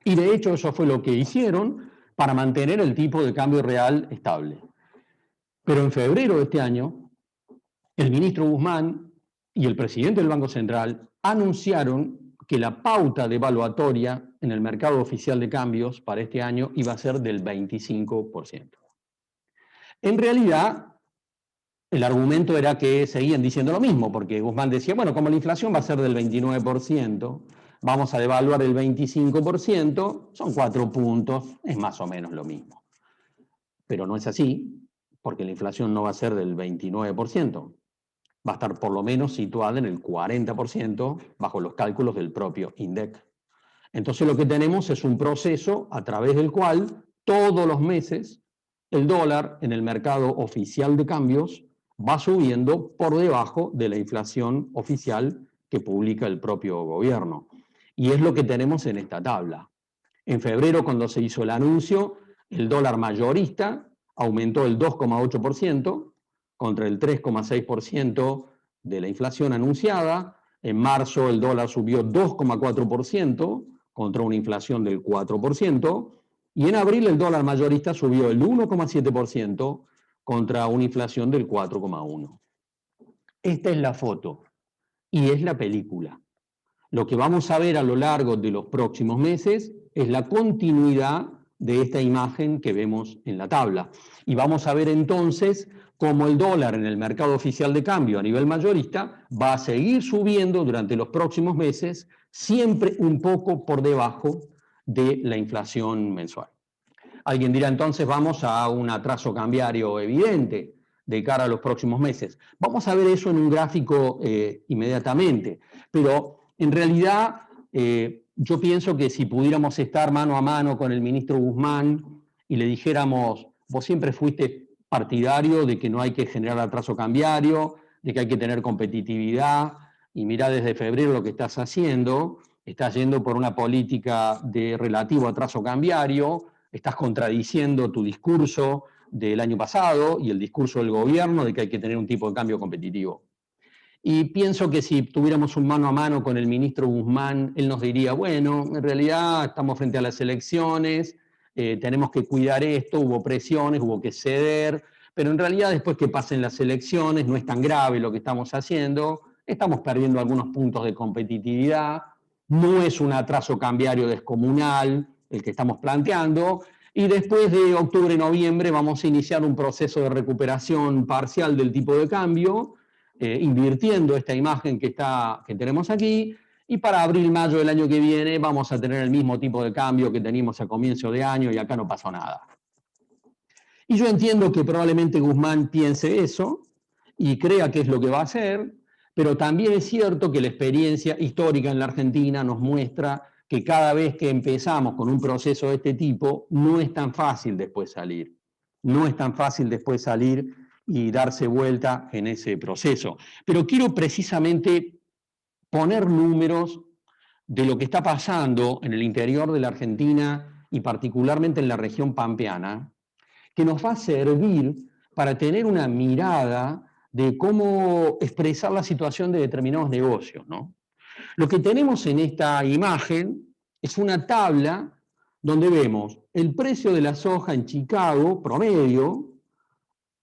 Y de hecho eso fue lo que hicieron para mantener el tipo de cambio real estable. Pero en febrero de este año, el ministro Guzmán y el presidente del Banco Central anunciaron que la pauta devaluatoria en el mercado oficial de cambios para este año iba a ser del 25%. En realidad, el argumento era que seguían diciendo lo mismo, porque Guzmán decía, bueno, como la inflación va a ser del 29%, vamos a devaluar el 25%, son 4 puntos, es más o menos lo mismo. Pero no es así, porque la inflación no va a ser del 29%, va a estar por lo menos situada en el 40% bajo los cálculos del propio INDEC. Entonces lo que tenemos es un proceso a través del cual todos los meses el dólar en el mercado oficial de cambios va subiendo por debajo de la inflación oficial que publica el propio gobierno. Y es lo que tenemos en esta tabla. En febrero, cuando se hizo el anuncio, el dólar mayorista aumentó el 2,8% contra el 3,6% de la inflación anunciada. En marzo el dólar subió 2,4% contra una inflación del 4%. Y en abril el dólar mayorista subió el 1,7% contra una inflación del 4,1%. Esta es la foto y es la película. Lo que vamos a ver a lo largo de los próximos meses es la continuidad de esta imagen que vemos en la tabla. Y vamos a ver entonces cómo el dólar en el mercado oficial de cambio a nivel mayorista va a seguir subiendo durante los próximos meses, siempre un poco por debajo de la inflación mensual. Alguien dirá entonces vamos a un atraso cambiario evidente de cara a los próximos meses. Vamos a ver eso en un gráfico inmediatamente, pero en realidad yo pienso que si pudiéramos estar mano a mano con el ministro Guzmán y le dijéramos, vos siempre fuiste partidario de que no hay que generar atraso cambiario, de que hay que tener competitividad, y mirá desde febrero lo que estás haciendo, estás yendo por una política de relativo atraso cambiario, estás contradiciendo tu discurso del año pasado y el discurso del gobierno de que hay que tener un tipo de cambio competitivo. Y pienso que si tuviéramos un mano a mano con el ministro Guzmán, él nos diría, bueno, en realidad estamos frente a las elecciones, tenemos que cuidar esto, hubo presiones, hubo que ceder, pero en realidad después que pasen las elecciones no es tan grave lo que estamos haciendo, estamos perdiendo algunos puntos de competitividad, no es un atraso cambiario descomunal el que estamos planteando, y después de octubre-noviembre vamos a iniciar un proceso de recuperación parcial del tipo de cambio, invirtiendo esta imagen que tenemos aquí, y para abril-mayo del año que viene vamos a tener el mismo tipo de cambio que teníamos a comienzo de año y acá no pasó nada. Y yo entiendo que probablemente Guzmán piense eso y crea que es lo que va a hacer, pero también es cierto que la experiencia histórica en la Argentina nos muestra que cada vez que empezamos con un proceso de este tipo, no es tan fácil después salir. No es tan fácil después salir y darse vuelta en ese proceso. Pero quiero precisamente poner números de lo que está pasando en el interior de la Argentina y particularmente en la región pampeana, que nos va a servir para tener una mirada de cómo expresar la situación de determinados negocios, ¿no? Lo que tenemos en esta imagen es una tabla donde vemos el precio de la soja en Chicago, promedio,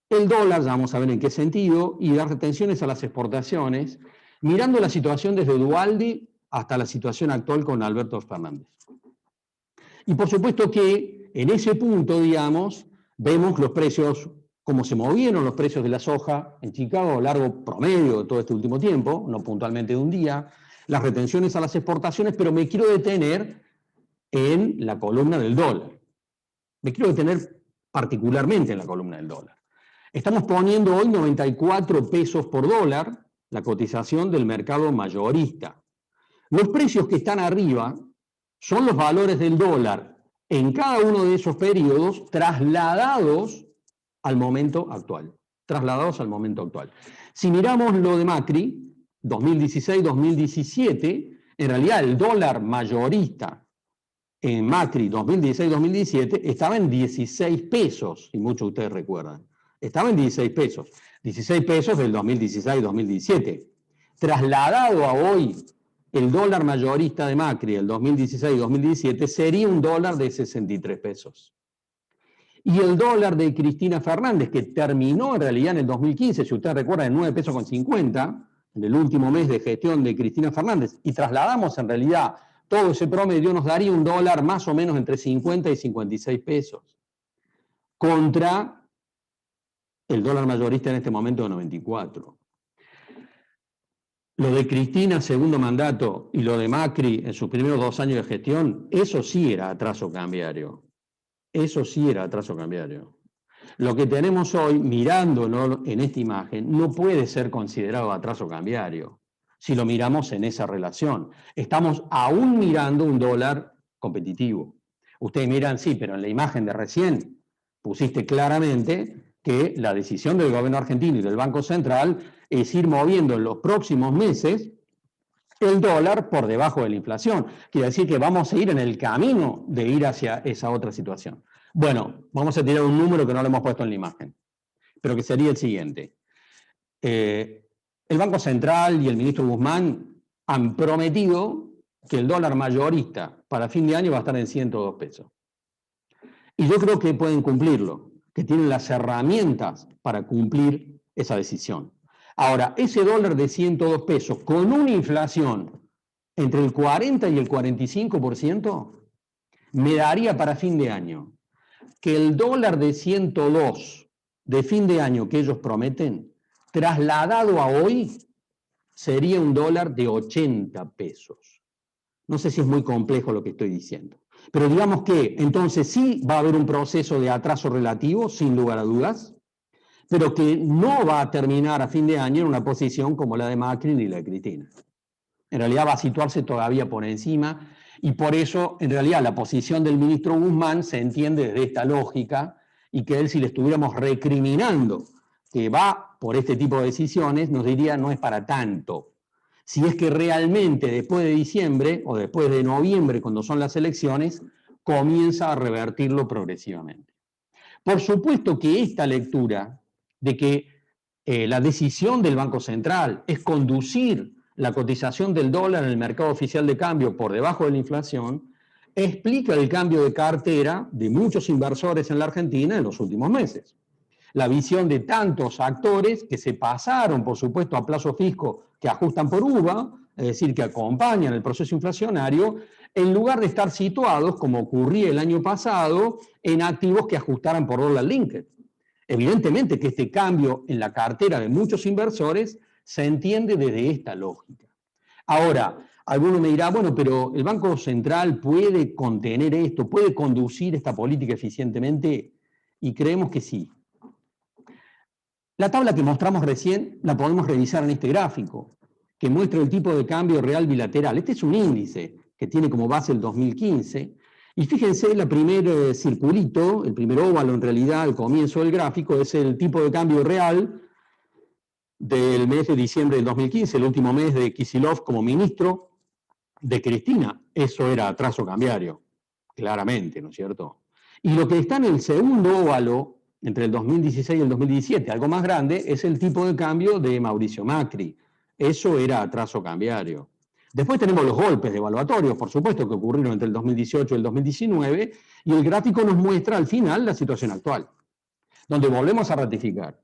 el dólar, ya vamos a ver en qué sentido, y las retenciones a las exportaciones, mirando la situación desde Dualde hasta la situación actual con Alberto Fernández. Y por supuesto que en ese punto, digamos, vemos los precios, cómo se movieron los precios de la soja en Chicago a lo largo promedio de todo este último tiempo, no puntualmente de un día, las retenciones a las exportaciones, pero me quiero detener en la columna del dólar. Me quiero detener particularmente en la columna del dólar. Estamos poniendo hoy 94 pesos por dólar, la cotización del mercado mayorista. Los precios que están arriba son los valores del dólar en cada uno de esos periodos trasladados al momento actual. Trasladados al momento actual. Si miramos lo de Macri, 2016-2017, en realidad el dólar mayorista en Macri 2016-2017 estaba en 16 pesos, y muchos de ustedes recuerdan. Estaba en 16 pesos. 16 pesos del 2016-2017. Trasladado a hoy, el dólar mayorista de Macri del 2016-2017 sería un dólar de 63 pesos. Y el dólar de Cristina Fernández, que terminó en realidad en el 2015, si ustedes recuerdan, en 9 pesos con 50, en el último mes de gestión de Cristina Fernández, y trasladamos en realidad todo ese promedio, nos daría un dólar más o menos entre 50 y 56 pesos, contra el dólar mayorista en este momento de 94. Lo de Cristina, segundo mandato, y lo de Macri en sus primeros 2 años de gestión, eso sí era atraso cambiario. Eso sí era atraso cambiario. Lo que tenemos hoy, mirándolo en esta imagen, no puede ser considerado atraso cambiario si lo miramos en esa relación. Estamos aún mirando un dólar competitivo. Ustedes miran, sí, pero en la imagen de recién pusiste claramente que la decisión del gobierno argentino y del Banco Central es ir moviendo en los próximos meses el dólar por debajo de la inflación. Quiere decir que vamos a ir en el camino de ir hacia esa otra situación. Bueno, vamos a tirar un número que no lo hemos puesto en la imagen, pero que sería el siguiente. El Banco Central y el ministro Guzmán han prometido que el dólar mayorista para fin de año va a estar en 102 pesos. Y yo creo que pueden cumplirlo, que tienen las herramientas para cumplir esa decisión. Ahora, ese dólar de 102 pesos con una inflación entre el 40 y el 45%, me daría para fin de año que el dólar de 102 de fin de año que ellos prometen, trasladado a hoy, sería un dólar de 80 pesos. No sé si es muy complejo lo que estoy diciendo, pero digamos que entonces sí va a haber un proceso de atraso relativo, sin lugar a dudas, pero que no va a terminar a fin de año en una posición como la de Macri ni la de Cristina. En realidad va a situarse todavía por encima y por eso, en realidad, la posición del ministro Guzmán se entiende desde esta lógica y que él, si le estuviéramos recriminando que va por este tipo de decisiones, nos diría no es para tanto. Si es que realmente después de diciembre o después de noviembre, cuando son las elecciones, comienza a revertirlo progresivamente. Por supuesto que esta lectura de que la decisión del Banco Central es conducir la cotización del dólar en el mercado oficial de cambio por debajo de la inflación, explica el cambio de cartera de muchos inversores en la Argentina en los últimos meses. La visión de tantos actores que se pasaron, por supuesto, a plazo fijo que ajustan por UVA, es decir, que acompañan el proceso inflacionario, en lugar de estar situados, como ocurría el año pasado, en activos que ajustaran por dólar linked. Evidentemente que este cambio en la cartera de muchos inversores se entiende desde esta lógica. Ahora, alguno me dirá, bueno, pero el Banco Central puede contener esto, puede conducir esta política eficientemente, y creemos que sí. La tabla que mostramos recién la podemos revisar en este gráfico, que muestra el tipo de cambio real bilateral. Este es un índice que tiene como base el 2015, y fíjense, el primer circulito, el primer óvalo en realidad al comienzo del gráfico, es el tipo de cambio real del mes de diciembre del 2015, el último mes de Kicillof como ministro de Cristina. Eso era atraso cambiario, claramente, ¿no es cierto? Y lo que está en el segundo óvalo, entre el 2016 y el 2017, algo más grande, es el tipo de cambio de Mauricio Macri. Eso era atraso cambiario. Después tenemos los golpes devaluatorios, por supuesto, que ocurrieron entre el 2018 y el 2019, y el gráfico nos muestra al final la situación actual, donde volvemos a ratificar.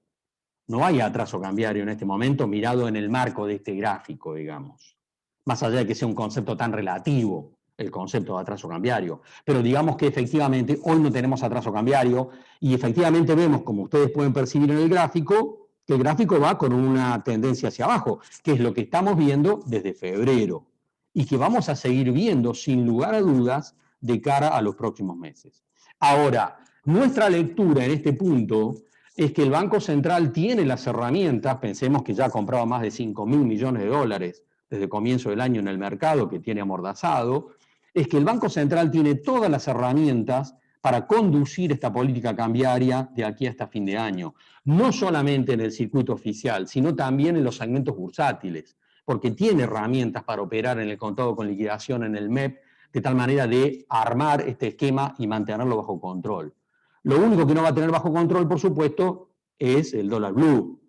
No hay atraso cambiario en este momento mirado en el marco de este gráfico, digamos. Más allá de que sea un concepto tan relativo, el concepto de atraso cambiario. Pero digamos que efectivamente hoy no tenemos atraso cambiario y efectivamente vemos, como ustedes pueden percibir en el gráfico, que el gráfico va con una tendencia hacia abajo, que es lo que estamos viendo desde febrero y que vamos a seguir viendo sin lugar a dudas de cara a los próximos meses. Ahora, nuestra lectura en este punto es que el Banco Central tiene las herramientas, pensemos que ya ha comprado más de 5.000 millones de dólares desde el comienzo del año en el mercado, que tiene amordazado, es que el Banco Central tiene todas las herramientas para conducir esta política cambiaria de aquí hasta fin de año, no solamente en el circuito oficial, sino también en los segmentos bursátiles, porque tiene herramientas para operar en el contado con liquidación, en el MEP, de tal manera de armar este esquema y mantenerlo bajo control. Lo único que no va a tener bajo control, por supuesto, es el dólar blue,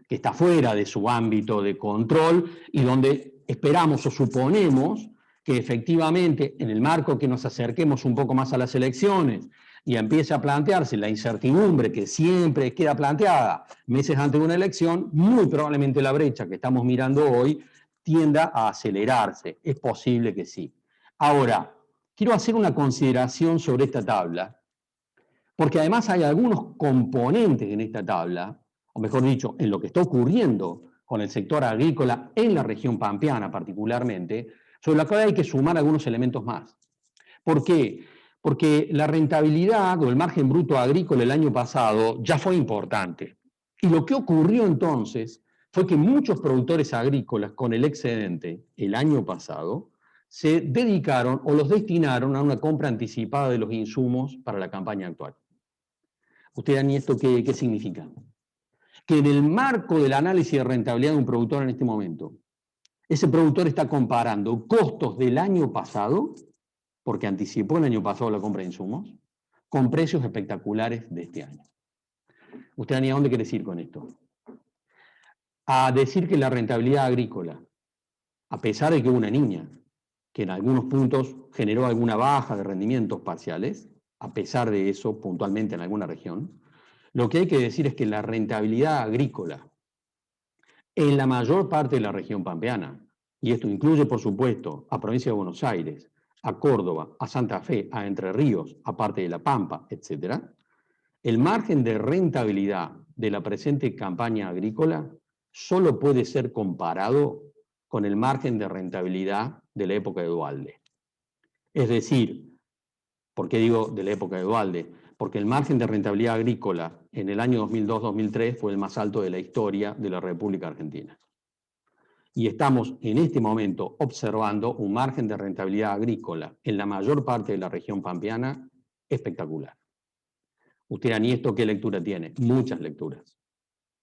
que está fuera de su ámbito de control y donde esperamos o suponemos que efectivamente en el marco que nos acerquemos un poco más a las elecciones y empiece a plantearse la incertidumbre que siempre queda planteada meses antes de una elección, muy probablemente la brecha que estamos mirando hoy tienda a acelerarse. Es posible que sí. Ahora, quiero hacer una consideración sobre esta tabla, porque además hay algunos componentes en esta tabla, o mejor dicho, en lo que está ocurriendo con el sector agrícola en la región pampeana particularmente, sobre la cual hay que sumar algunos elementos más. ¿Por qué? Porque la rentabilidad o el margen bruto agrícola el año pasado ya fue importante. Y lo que ocurrió entonces fue que muchos productores agrícolas con el excedente el año pasado se dedicaron o los destinaron a una compra anticipada de los insumos para la campaña actual. ¿Ustedes han esto qué significa? Que en el marco del análisis de rentabilidad de un productor en este momento, ese productor está comparando costos del año pasado, porque anticipó el año pasado la compra de insumos, con precios espectaculares de este año. ¿Usted ni a dónde quiere decir con esto? A decir que la rentabilidad agrícola, a pesar de que hubo una niña, que en algunos puntos generó alguna baja de rendimientos parciales, a pesar de eso, puntualmente en alguna región, lo que hay que decir es que la rentabilidad agrícola en la mayor parte de la región pampeana, y esto incluye, por supuesto, a provincia de Buenos Aires, a Córdoba, a Santa Fe, a Entre Ríos, a parte de La Pampa, etc., el margen de rentabilidad de la presente campaña agrícola solo puede ser comparado con el margen de rentabilidad de la época de Duhalde. Es decir, ¿por qué digo de la época de Duhalde? Porque el margen de rentabilidad agrícola en el año 2002-2003 fue el más alto de la historia de la República Argentina. Y estamos en este momento observando un margen de rentabilidad agrícola en la mayor parte de la región pampeana espectacular. Usted, Ani, ¿esto qué lectura tiene? Muchas lecturas.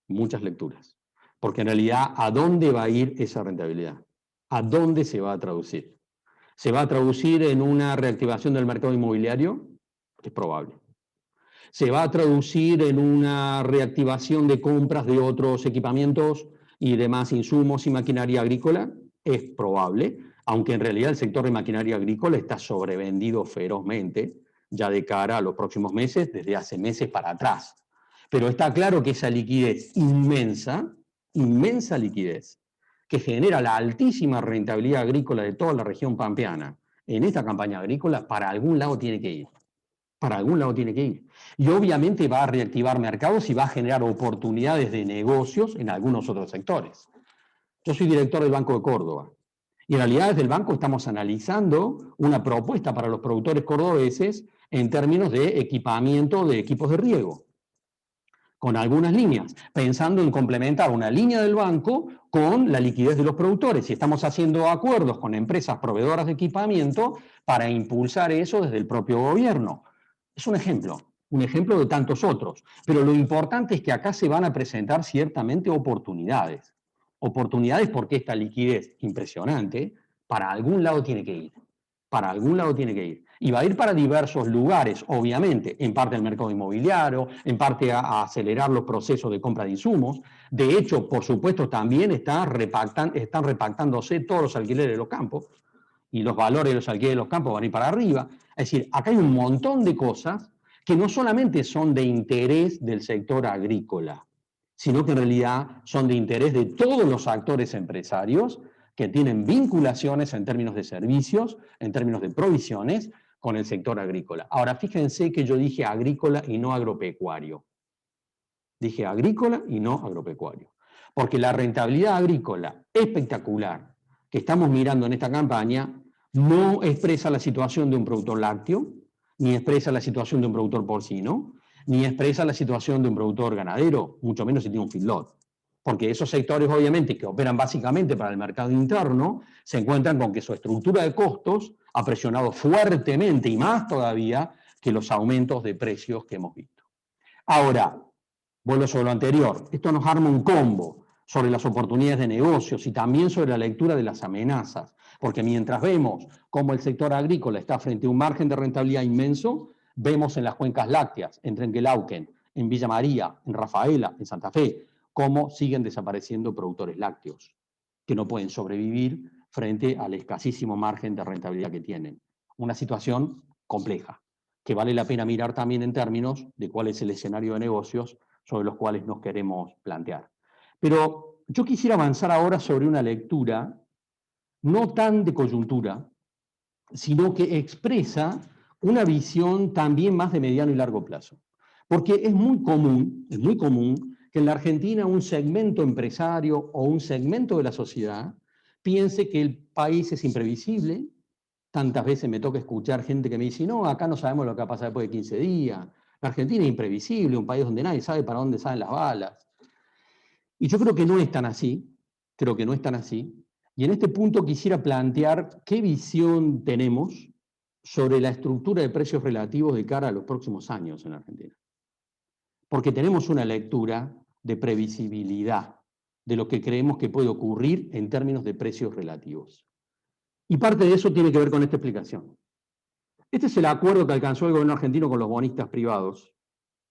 Muchas lecturas. Porque en realidad, ¿a dónde va a ir esa rentabilidad? ¿A dónde se va a traducir? ¿Se va a traducir en una reactivación del mercado inmobiliario? Es probable. ¿Se va a traducir en una reactivación de compras de otros equipamientos y demás insumos y maquinaria agrícola? Es probable, aunque en realidad el sector de maquinaria agrícola está sobrevendido ferozmente ya de cara a los próximos meses, desde hace meses para atrás. Pero está claro que esa liquidez inmensa, inmensa liquidez, que genera la altísima rentabilidad agrícola de toda la región pampeana en esta campaña agrícola, para algún lado tiene que ir. Para algún lado tiene que ir. Y obviamente va a reactivar mercados y va a generar oportunidades de negocios en algunos otros sectores. Yo soy director del Banco de Córdoba. Y en realidad desde el banco estamos analizando una propuesta para los productores cordobeses en términos de equipamiento de equipos de riego, con algunas líneas, pensando en complementar una línea del banco con la liquidez de los productores. Y estamos haciendo acuerdos con empresas proveedoras de equipamiento para impulsar eso desde el propio gobierno. Es un ejemplo de tantos otros. Pero lo importante es que acá se van a presentar ciertamente oportunidades. Oportunidades porque esta liquidez impresionante para algún lado tiene que ir. Para algún lado tiene que ir. Y va a ir para diversos lugares, obviamente, en parte al mercado inmobiliario, en parte a acelerar los procesos de compra de insumos. De hecho, por supuesto, también están repactándose todos los alquileres de los campos y los valores de los alquileres de los campos van a ir para arriba. Es decir, acá hay un montón de cosas que no solamente son de interés del sector agrícola, sino que en realidad son de interés de todos los actores empresarios que tienen vinculaciones en términos de servicios, en términos de provisiones, con el sector agrícola. Ahora, fíjense que yo dije agrícola y no agropecuario. Dije agrícola y no agropecuario. Porque la rentabilidad agrícola espectacular que estamos mirando en esta campaña no expresa la situación de un productor lácteo, ni expresa la situación de un productor porcino, ni expresa la situación de un productor ganadero, mucho menos si tiene un feedlot. Porque esos sectores, obviamente, que operan básicamente para el mercado interno, se encuentran con que su estructura de costos ha presionado fuertemente, y más todavía, que los aumentos de precios que hemos visto. Ahora, vuelvo sobre lo anterior, esto nos arma un combo sobre las oportunidades de negocios y también sobre la lectura de las amenazas, porque mientras vemos cómo el sector agrícola está frente a un margen de rentabilidad inmenso, vemos en las cuencas lácteas, en Trenquelauquen, en Villa María, en Rafaela, en Santa Fe, cómo siguen desapareciendo productores lácteos, que no pueden sobrevivir frente al escasísimo margen de rentabilidad que tienen. Una situación compleja, que vale la pena mirar también en términos de cuál es el escenario de negocios sobre los cuales nos queremos plantear. Pero yo quisiera avanzar ahora sobre una lectura no tan de coyuntura, sino que expresa una visión también más de mediano y largo plazo. Porque es muy común que en la Argentina un segmento empresario o un segmento de la sociedad piense que el país es imprevisible. Tantas veces me toca escuchar gente que me dice, no, acá no sabemos lo que va a pasar después de 15 días. La Argentina es imprevisible, un país donde nadie sabe para dónde salen las balas. Y yo creo que no es tan así, Y en este punto quisiera plantear qué visión tenemos sobre la estructura de precios relativos de cara a los próximos años en la Argentina. Porque tenemos una lectura de previsibilidad de lo que creemos que puede ocurrir en términos de precios relativos. Y parte de eso tiene que ver con esta explicación. Este es el acuerdo que alcanzó el gobierno argentino con los bonistas privados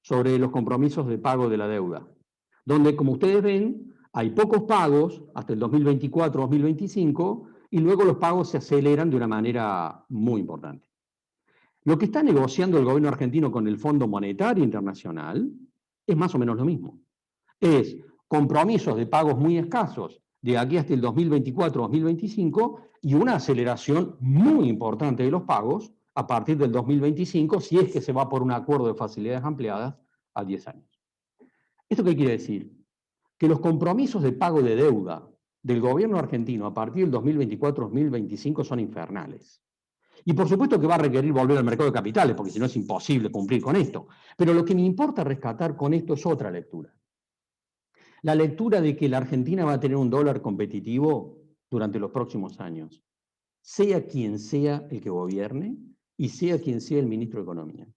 sobre los compromisos de pago de la deuda, donde, como ustedes ven, hay pocos pagos hasta el 2024-2025 y luego los pagos se aceleran de una manera muy importante. Lo que está negociando el gobierno argentino con el Fondo Monetario Internacional es más o menos lo mismo. Es compromisos de pagos muy escasos de aquí hasta el 2024-2025 y una aceleración muy importante de los pagos a partir del 2025, si es que se va por un acuerdo de facilidades ampliadas a 10 años. ¿Esto qué quiere decir? Que los compromisos de pago de deuda del gobierno argentino a partir del 2024-2025 son infernales. Y por supuesto que va a requerir volver al mercado de capitales, porque si no es imposible cumplir con esto. Pero lo que me importa rescatar con esto es otra lectura. La lectura de que la Argentina va a tener un dólar competitivo durante los próximos años, sea quien sea el que gobierne y sea quien sea el ministro de Economía.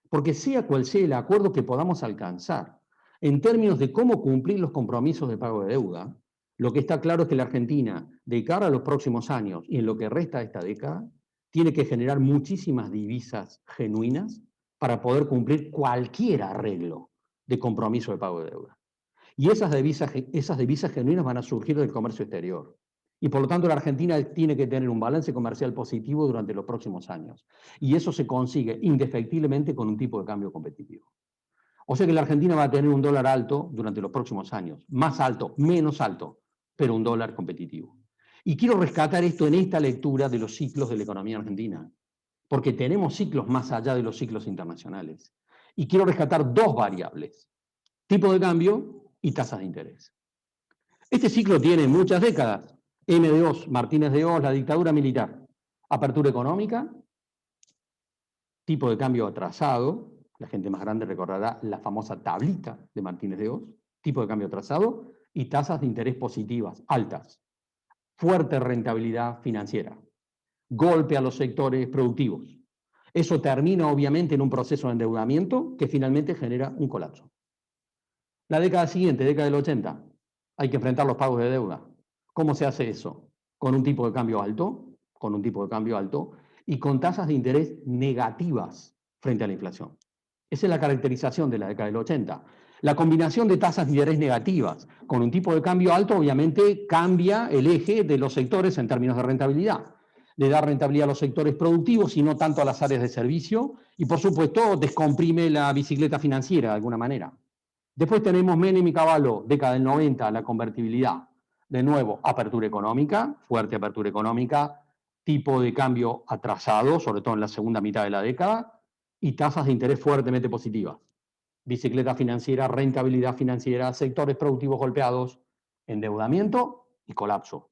Porque sea cual sea el acuerdo que podamos alcanzar en términos de cómo cumplir los compromisos de pago de deuda, lo que está claro es que la Argentina, de cara a los próximos años y en lo que resta de esta década, tiene que generar muchísimas divisas genuinas para poder cumplir cualquier arreglo de compromiso de pago de deuda. Y esas divisas genuinas van a surgir del comercio exterior. Y por lo tanto la Argentina tiene que tener un balance comercial positivo durante los próximos años. Y eso se consigue indefectiblemente con un tipo de cambio competitivo. O sea que la Argentina va a tener un dólar alto durante los próximos años. Más alto, menos alto, pero un dólar competitivo. Y quiero rescatar esto en esta lectura de los ciclos de la economía argentina. Porque tenemos ciclos más allá de los ciclos internacionales. Y quiero rescatar dos variables. Tipo de cambio y tasas de interés. Este ciclo tiene muchas décadas. M. de Oz, Martínez de Oz, la dictadura militar. Apertura económica, tipo de cambio atrasado, la gente más grande recordará la famosa tablita de Martínez de Oz, tipo de cambio atrasado, y tasas de interés positivas, altas. Fuerte rentabilidad financiera. Golpe a los sectores productivos. Eso termina obviamente en un proceso de endeudamiento que finalmente genera un colapso. La década siguiente, década del 80, hay que enfrentar los pagos de deuda. ¿Cómo se hace eso? Con un tipo de cambio alto, y con tasas de interés negativas frente a la inflación. Esa es la caracterización de la década del 80. La combinación de tasas de interés negativas con un tipo de cambio alto obviamente cambia el eje de los sectores en términos de rentabilidad. Le da rentabilidad a los sectores productivos y no tanto a las áreas de servicio y por supuesto descomprime la bicicleta financiera de alguna manera. Después tenemos Menem y Cavallo, década del 90, la convertibilidad. De nuevo, apertura económica, fuerte apertura económica, tipo de cambio atrasado, sobre todo en la segunda mitad de la década, y tasas de interés fuertemente positivas. Bicicleta financiera, rentabilidad financiera, sectores productivos golpeados, endeudamiento y colapso.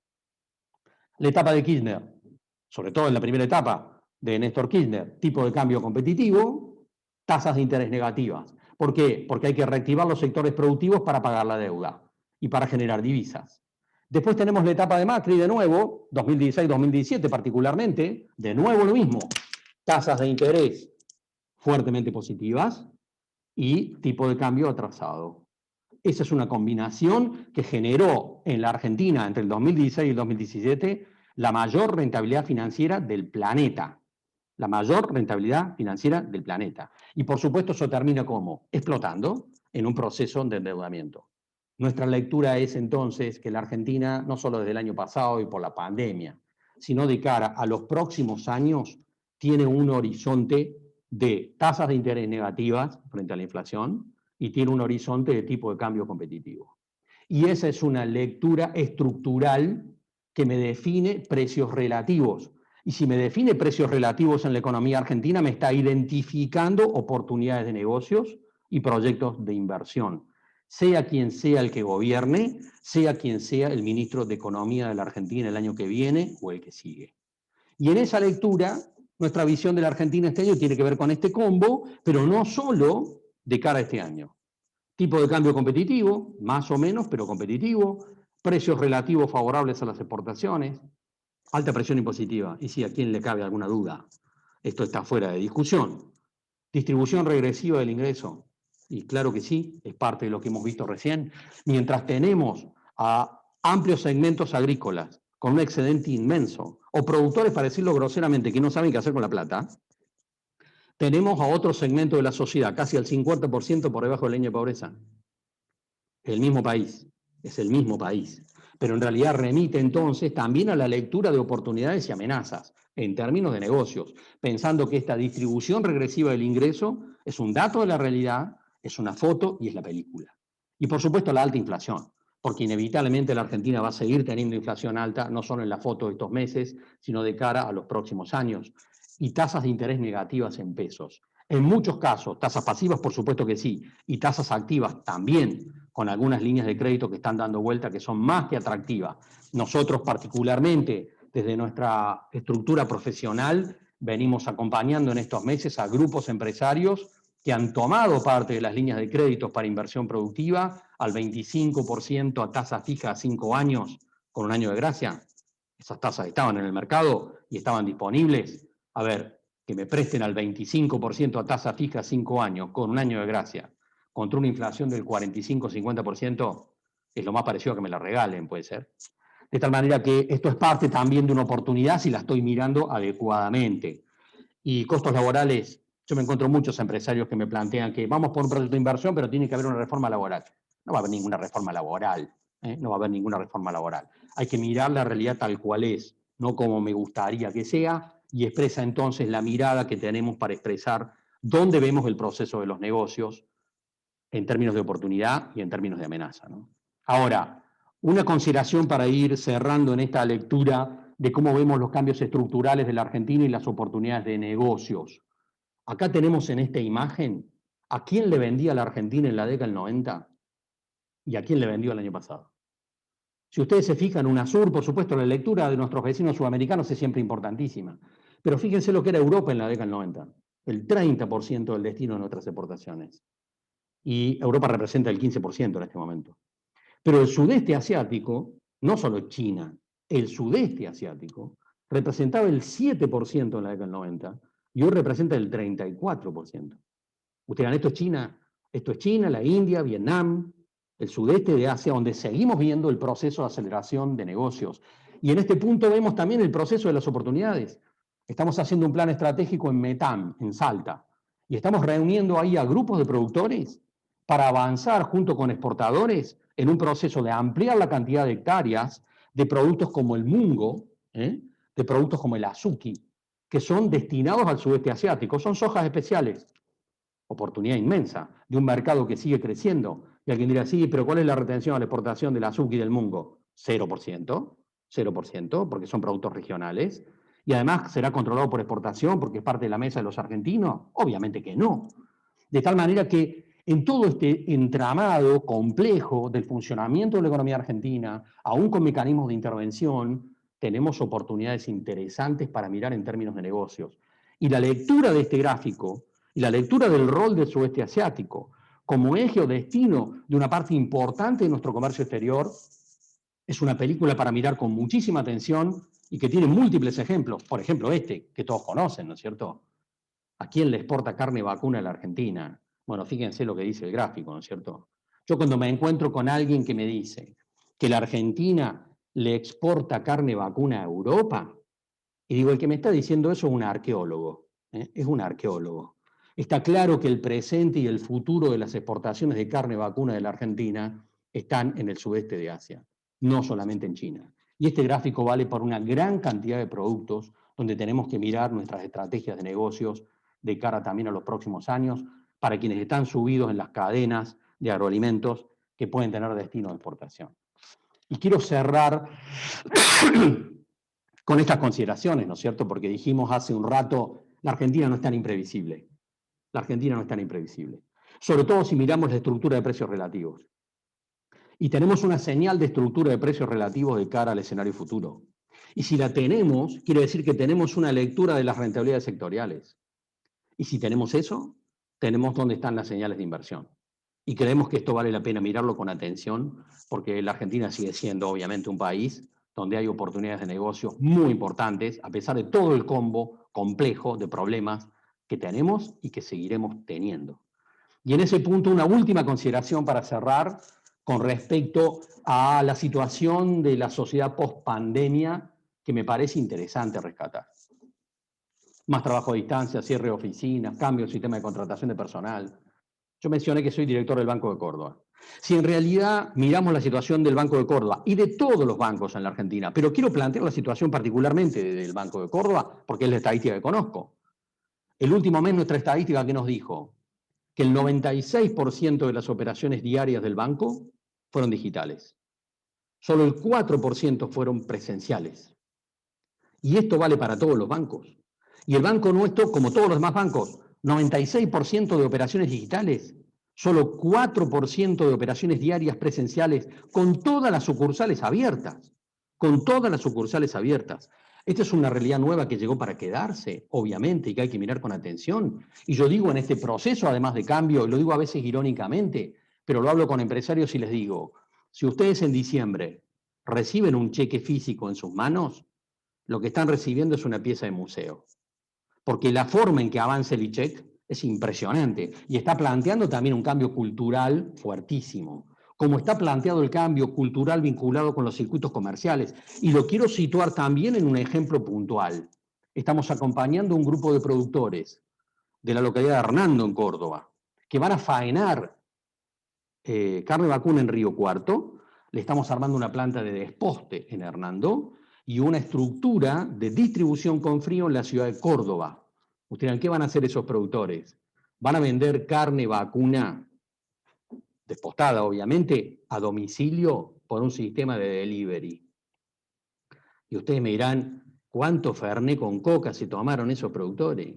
La etapa de Kirchner, sobre todo en la primera etapa de Néstor Kirchner, tipo de cambio competitivo, tasas de interés negativas. ¿Por qué? Porque hay que reactivar los sectores productivos para pagar la deuda y para generar divisas. Después tenemos la etapa de Macri de nuevo, 2016-2017 particularmente, de nuevo lo mismo, tasas de interés fuertemente positivas y tipo de cambio atrasado. Esa es una combinación que generó en la Argentina entre el 2016 y el 2017 la mayor rentabilidad financiera del planeta. La mayor rentabilidad financiera del planeta. Y por supuesto eso termina como explotando en un proceso de endeudamiento. Nuestra lectura es entonces que la Argentina, no solo desde el año pasado y por la pandemia, sino de cara a los próximos años, tiene un horizonte de tasas de interés negativas frente a la inflación y tiene un horizonte de tipo de cambio competitivo. Y esa es una lectura estructural que me define precios relativos. Y si me define precios relativos en la economía argentina, me está identificando oportunidades de negocios y proyectos de inversión. Sea quien sea el que gobierne, sea quien sea el ministro de Economía de la Argentina el año que viene o el que sigue. Y en esa lectura, nuestra visión de la Argentina este año tiene que ver con este combo, pero no solo de cara a este año. Tipo de cambio competitivo, más o menos, pero competitivo, precios relativos favorables a las exportaciones, alta presión impositiva. Y sí, ¿a quién le cabe alguna duda? Esto está fuera de discusión. Distribución regresiva del ingreso. Y claro que sí, es parte de lo que hemos visto recién. Mientras tenemos a amplios segmentos agrícolas con un excedente inmenso, o productores, para decirlo groseramente, que no saben qué hacer con la plata, tenemos a otro segmento de la sociedad, casi al 50% por debajo de la línea de pobreza. El mismo país, es el mismo país. Pero en realidad remite entonces también a la lectura de oportunidades y amenazas en términos de negocios, pensando que esta distribución regresiva del ingreso es un dato de la realidad, es una foto y es la película. Y por supuesto la alta inflación. porque inevitablemente la Argentina va a seguir teniendo inflación alta, no solo en la foto de estos meses, sino de cara a los próximos años. Y tasas de interés negativas en pesos. En muchos casos, tasas pasivas por supuesto que sí, y tasas activas también, con algunas líneas de crédito que están dando vuelta que son más que atractivas. Nosotros particularmente, desde nuestra estructura profesional, venimos acompañando en estos meses a grupos empresarios que han tomado parte de las líneas de créditos para inversión productiva al 25% a tasa fija a 5 años con un año de gracia. Esas tasas estaban en el mercado y estaban disponibles. A ver, que me presten al 25% a tasa fija a 5 años con un año de gracia contra una inflación del 45-50% es lo más parecido a que me la regalen, puede ser. De tal manera que esto es parte también de una oportunidad si la estoy mirando adecuadamente. Y costos laborales, yo me encuentro muchos empresarios que me plantean que vamos por un proyecto de inversión, pero tiene que haber una reforma laboral. No va a haber ninguna reforma laboral, no va a haber ninguna reforma laboral. Hay que mirar la realidad tal cual es, no como me gustaría que sea, y expresa entonces la mirada que tenemos para expresar dónde vemos el proceso de los negocios en términos de oportunidad y en términos de amenaza, ¿no? Ahora, una consideración para ir cerrando en esta lectura de cómo vemos los cambios estructurales de la Argentina y las oportunidades de negocios. Acá tenemos en esta imagen a quién le vendía la Argentina en la década del 90 y a quién le vendió el año pasado. Si ustedes se fijan, UNASUR, por supuesto, la lectura de nuestros vecinos sudamericanos es siempre importantísima. Pero fíjense lo que era Europa en la década del 90, el 30% del destino de nuestras exportaciones. Y Europa representa el 15% en este momento. Pero el sudeste asiático, no solo China, el sudeste asiático, representaba el 7% en la década del 90 y hoy representa el 34%. Ustedes dirán, esto es China, la India, Vietnam, el sudeste de Asia, donde seguimos viendo el proceso de aceleración de negocios. Y en este punto vemos también el proceso de las oportunidades. Estamos haciendo un plan estratégico en Metam, en Salta, y estamos reuniendo ahí a grupos de productores para avanzar junto con exportadores en un proceso de ampliar la cantidad de hectáreas de productos como el mungo, de productos como el azuki, que son destinados al sudeste asiático. Son sojas especiales. Oportunidad inmensa de un mercado que sigue creciendo. Y alguien dirá, sí, pero ¿cuál es la retención a la exportación del azuki y del mungo? 0%, 0%, porque son productos regionales. Y además, ¿será controlado por exportación porque es parte de la mesa de los argentinos? Obviamente que no. De tal manera que en todo este entramado complejo del funcionamiento de la economía argentina, aún con mecanismos de intervención, tenemos oportunidades interesantes para mirar en términos de negocios. Y la lectura de este gráfico y la lectura del rol del sudeste asiático como eje o destino de una parte importante de nuestro comercio exterior es una película para mirar con muchísima atención y que tiene múltiples ejemplos. Por ejemplo, este, que todos conocen, ¿no es cierto? ¿A quién le exporta carne vacuna a la Argentina? Bueno, fíjense lo que dice el gráfico, ¿no es cierto? Yo cuando me encuentro con alguien que me dice que la Argentina le exporta carne vacuna a Europa, y digo, el que me está diciendo eso es un arqueólogo, es un arqueólogo. Está claro que el presente y el futuro de las exportaciones de carne vacuna de la Argentina están en el sudeste de Asia, no solamente en China. Y este gráfico vale para una gran cantidad de productos donde tenemos que mirar nuestras estrategias de negocios de cara también a los próximos años para quienes están subidos en las cadenas de agroalimentos que pueden tener destino de exportación. Y quiero cerrar con estas consideraciones, ¿no es cierto? Porque dijimos hace un rato, la Argentina no es tan imprevisible. La Argentina no es tan imprevisible. Sobre todo si miramos la estructura de precios relativos. Y tenemos una señal de estructura de precios relativos de cara al escenario futuro. Y si la tenemos, quiere decir que tenemos una lectura de las rentabilidades sectoriales. Y si tenemos eso, tenemos dónde están las señales de inversión. Y creemos que esto vale la pena mirarlo con atención, porque la Argentina sigue siendo obviamente un país donde hay oportunidades de negocio muy importantes, a pesar de todo el combo complejo de problemas que tenemos y que seguiremos teniendo. Y en ese punto, una última consideración para cerrar con respecto a la situación de la sociedad post-pandemia que me parece interesante rescatar. Más trabajo a distancia, cierre de oficinas, cambio en el sistema de contratación de personal. Yo mencioné que soy director del Banco de Córdoba. Si en realidad miramos la situación del Banco de Córdoba y de todos los bancos en la Argentina, pero quiero plantear la situación particularmente del Banco de Córdoba, porque es la estadística que conozco. El último mes nuestra estadística que nos dijo que el 96% de las operaciones diarias del banco fueron digitales. Solo el 4% fueron presenciales. Y esto vale para todos los bancos. Y el banco nuestro, como todos los demás bancos, 96% de operaciones digitales, solo 4% de operaciones diarias presenciales, con todas las sucursales abiertas. Con todas las sucursales abiertas. Esta es una realidad nueva que llegó para quedarse, obviamente, y que hay que mirar con atención. Y yo digo en este proceso, además de cambio, y lo digo a veces irónicamente, pero lo hablo con empresarios y les digo, si ustedes en diciembre reciben un cheque físico en sus manos, lo que están recibiendo es una pieza de museo. Porque la forma en que avanza el ICHEC es impresionante y está planteando también un cambio cultural fuertísimo, como está planteado el cambio cultural vinculado con los circuitos comerciales. Y lo quiero situar también en un ejemplo puntual. Estamos acompañando un grupo de productores de la localidad de Hernando, en Córdoba, que van a faenar carne vacuna en Río Cuarto. Le estamos armando una planta de desposte en Hernando y una estructura de distribución con frío en la ciudad de Córdoba. Ustedes dirán, ¿qué van a hacer esos productores? Van a vender carne vacuna despostada, obviamente, a domicilio por un sistema de delivery. Y ustedes me dirán, ¿cuánto Fernet con coca se tomaron esos productores?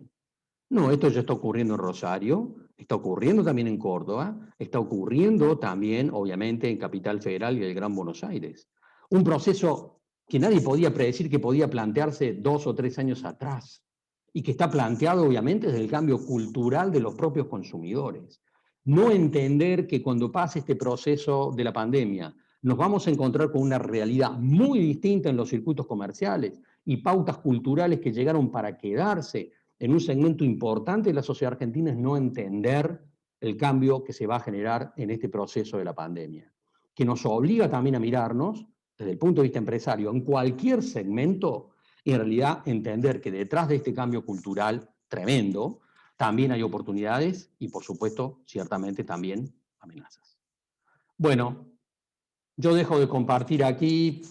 No, esto ya está ocurriendo en Rosario, está ocurriendo también en Córdoba, está ocurriendo también, obviamente, en Capital Federal y el Gran Buenos Aires. Un proceso que nadie podía predecir que podía plantearse 2 o 3 años atrás y que está planteado, obviamente, desde el cambio cultural de los propios consumidores. No entender que cuando pase este proceso de la pandemia nos vamos a encontrar con una realidad muy distinta en los circuitos comerciales y pautas culturales que llegaron para quedarse en un segmento importante de la sociedad argentina, es no entender el cambio que se va a generar en este proceso de la pandemia, que nos obliga también a mirarnos desde el punto de vista empresario en cualquier segmento y en realidad entender que detrás de este cambio cultural tremendo también hay oportunidades y por supuesto ciertamente también amenazas. Bueno, yo dejo de compartir aquí,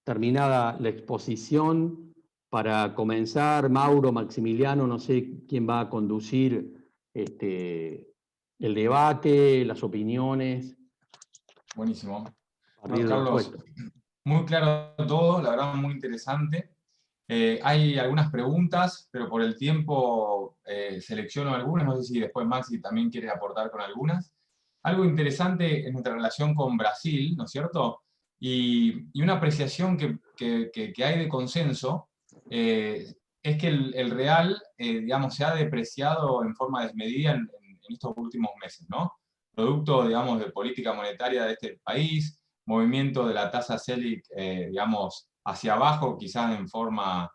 terminada la exposición. Para comenzar, Mauro, Maximiliano, no sé quién va a conducir el debate, las opiniones. Buenísimo. Bueno, Carlos, muy claro todo, la verdad muy interesante. Hay algunas preguntas, pero por el tiempo selecciono algunas, no sé si después Maxi también quiere aportar con algunas. Algo interesante es nuestra relación con Brasil, ¿no es cierto? Y una apreciación que hay de consenso es que el real, digamos, se ha depreciado en forma desmedida en estos últimos meses, ¿no? Producto, digamos, de política monetaria de este país, movimiento de la tasa Selic, digamos, hacia abajo, quizás en forma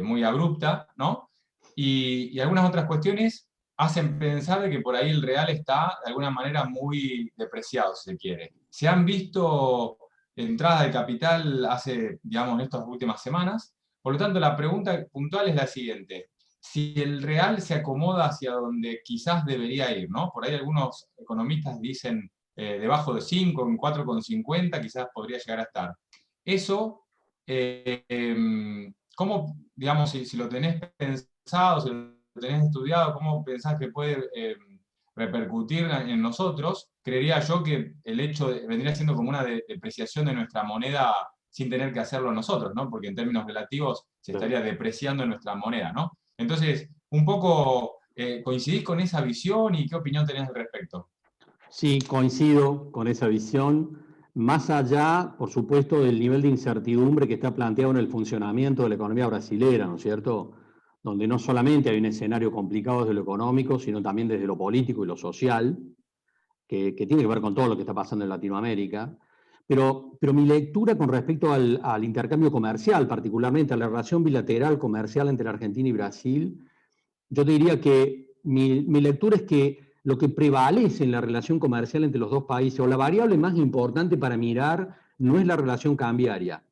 muy abrupta, ¿no? Y algunas otras cuestiones hacen pensar de que por ahí el real está, de alguna manera, muy depreciado, si se quiere. Se han visto entradas de capital hace, digamos, en estas últimas semanas. Por lo tanto, la pregunta puntual es la siguiente. Si el real se acomoda hacia donde quizás debería ir, ¿no? Por ahí algunos economistas dicen debajo de 5, en 4,50 quizás podría llegar a estar. Eso, ¿cómo, digamos, si lo tenés pensado, si lo tenés estudiado, cómo pensás que puede repercutir en nosotros? Creería yo que el hecho vendría siendo como una depreciación de nuestra moneda sin tener que hacerlo nosotros, ¿no? Porque en términos relativos se estaría depreciando nuestra moneda, ¿no? Entonces, un poco, ¿coincidís con esa visión y qué opinión tenés al respecto? Sí, coincido con esa visión. Más allá, por supuesto, del nivel de incertidumbre que está planteado en el funcionamiento de la economía brasilera, ¿no es cierto? Donde no solamente hay un escenario complicado desde lo económico, sino también desde lo político y lo social, que tiene que ver con todo lo que está pasando en Latinoamérica. Pero mi lectura con respecto al intercambio comercial, particularmente a la relación bilateral comercial entre Argentina y Brasil, yo te diría que mi lectura es que lo que prevalece en la relación comercial entre los dos países, o la variable más importante para mirar, no es la relación cambiaria,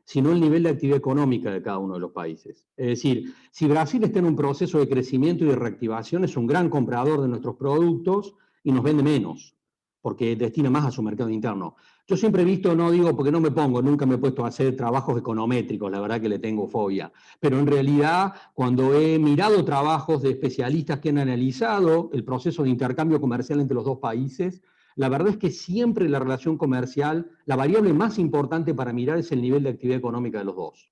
sino el nivel de actividad económica de cada uno de los países. Es decir, si Brasil está en un proceso de crecimiento y de reactivación, es un gran comprador de nuestros productos y nos vende menos, porque destina más a su mercado interno. Yo siempre he visto, no digo porque no me pongo, nunca me he puesto a hacer trabajos econométricos, la verdad que le tengo fobia, pero en realidad cuando he mirado trabajos de especialistas que han analizado el proceso de intercambio comercial entre los dos países, la verdad es que siempre la relación comercial, la variable más importante para mirar es el nivel de actividad económica de los dos,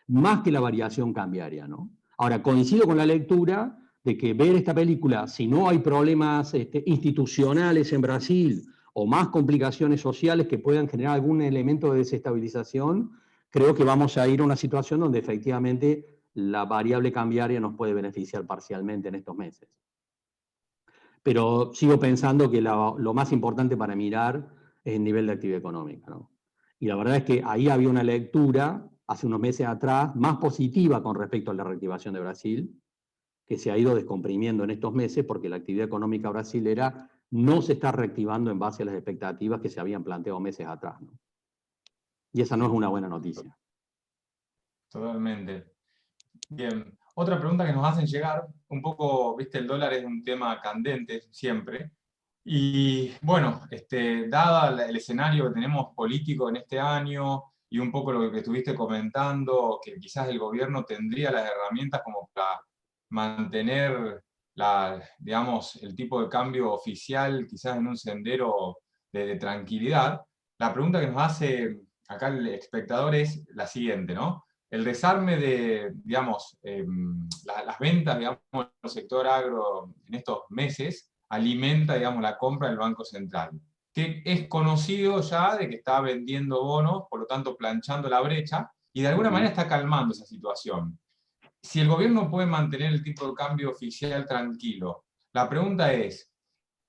más que la variación cambiaria, ¿no? Ahora, coincido con la lectura de que ver esta película, si no hay problemas institucionales en Brasil o más complicaciones sociales que puedan generar algún elemento de desestabilización, creo que vamos a ir a una situación donde efectivamente la variable cambiaria nos puede beneficiar parcialmente en estos meses. Pero sigo pensando que lo más importante para mirar es el nivel de actividad económica, ¿no? Y la verdad es que ahí había una lectura, hace unos meses atrás, más positiva con respecto a la reactivación de Brasil, que se ha ido descomprimiendo en estos meses porque la actividad económica brasilera no se está reactivando en base a las expectativas que se habían planteado meses atrás, ¿no? Y esa no es una buena noticia. Totalmente. Bien, otra pregunta que nos hacen llegar, un poco, viste, el dólar es un tema candente siempre, y bueno, dado el escenario que tenemos político en este año y un poco lo que estuviste comentando, que quizás el gobierno tendría las herramientas como para mantener digamos, el tipo de cambio oficial quizás en un sendero de tranquilidad, la pregunta que nos hace acá el espectador es la siguiente, ¿no? El desarme de, digamos, las ventas, digamos, del sector agro en estos meses alimenta, digamos, la compra del Banco Central, que es conocido ya de que está vendiendo bonos, por lo tanto planchando la brecha, y de alguna manera está calmando esa situación. Si el gobierno puede mantener el tipo de cambio oficial tranquilo, la pregunta es,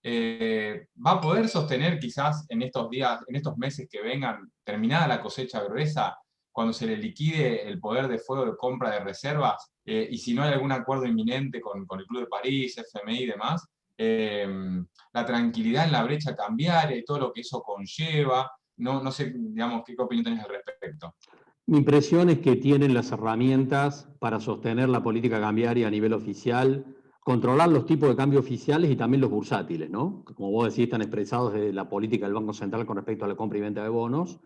¿va a poder sostener quizás en estos días, en estos meses que vengan, terminada la cosecha gruesa, cuando se le liquide el poder de fuego de compra de reservas, y si no hay algún acuerdo inminente con el Club de París, FMI y demás, la tranquilidad en la brecha cambiaria y todo lo que eso conlleva? No sé, digamos, ¿qué opinión tenés al respecto? Mi impresión es que tienen las herramientas para sostener la política cambiaria a nivel oficial, controlar los tipos de cambio oficiales y también los bursátiles, ¿no? Como vos decís, están expresados desde la política del Banco Central con respecto a la compra y venta de bonos.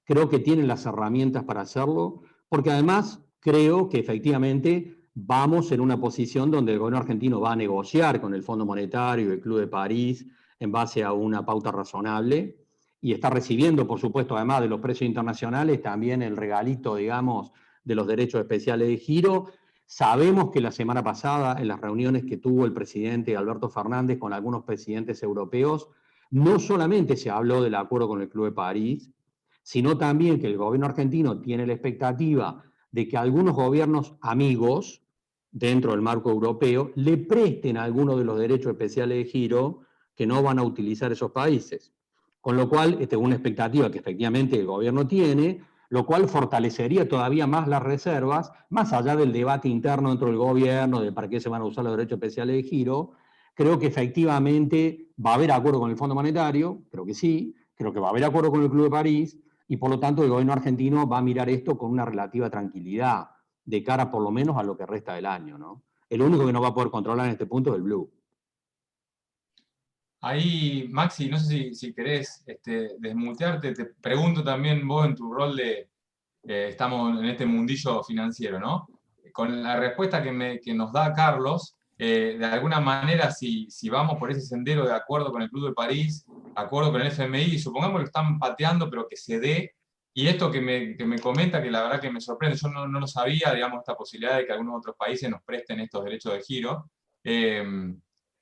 Creo que tienen las herramientas para hacerlo, porque además creo que efectivamente vamos en una posición donde el gobierno argentino va a negociar con el Fondo Monetario y el Club de París en base a una pauta razonable, y está recibiendo, por supuesto, además de los precios internacionales, también el regalito, digamos, de los derechos especiales de giro. Sabemos que la semana pasada, en las reuniones que tuvo el presidente Alberto Fernández con algunos presidentes europeos, no solamente se habló del acuerdo con el Club de París, sino también que el gobierno argentino tiene la expectativa de que algunos gobiernos amigos, dentro del marco europeo, le presten algunos de los derechos especiales de giro que no van a utilizar esos países. Con lo cual, esta es una expectativa que efectivamente el gobierno tiene, lo cual fortalecería todavía más las reservas, más allá del debate interno dentro del gobierno de para qué se van a usar los derechos especiales de giro. Creo que efectivamente va a haber acuerdo con el Fondo Monetario, creo que sí, creo que va a haber acuerdo con el Club de París, y por lo tanto el gobierno argentino va a mirar esto con una relativa tranquilidad, de cara por lo menos a lo que resta del año, ¿no? El único que no va a poder controlar en este punto es el blue. Ahí, Maxi, no sé si querés desmutearte, te pregunto también vos en tu rol de, estamos en este mundillo financiero, ¿no? Con la respuesta que nos da Carlos, de alguna manera, si vamos por ese sendero de acuerdo con el Club de París, acuerdo con el FMI, supongamos que lo están pateando, pero que se dé, y esto que me comenta, que la verdad que me sorprende, yo no lo sabía, digamos, esta posibilidad de que algunos otros países nos presten estos derechos de giro.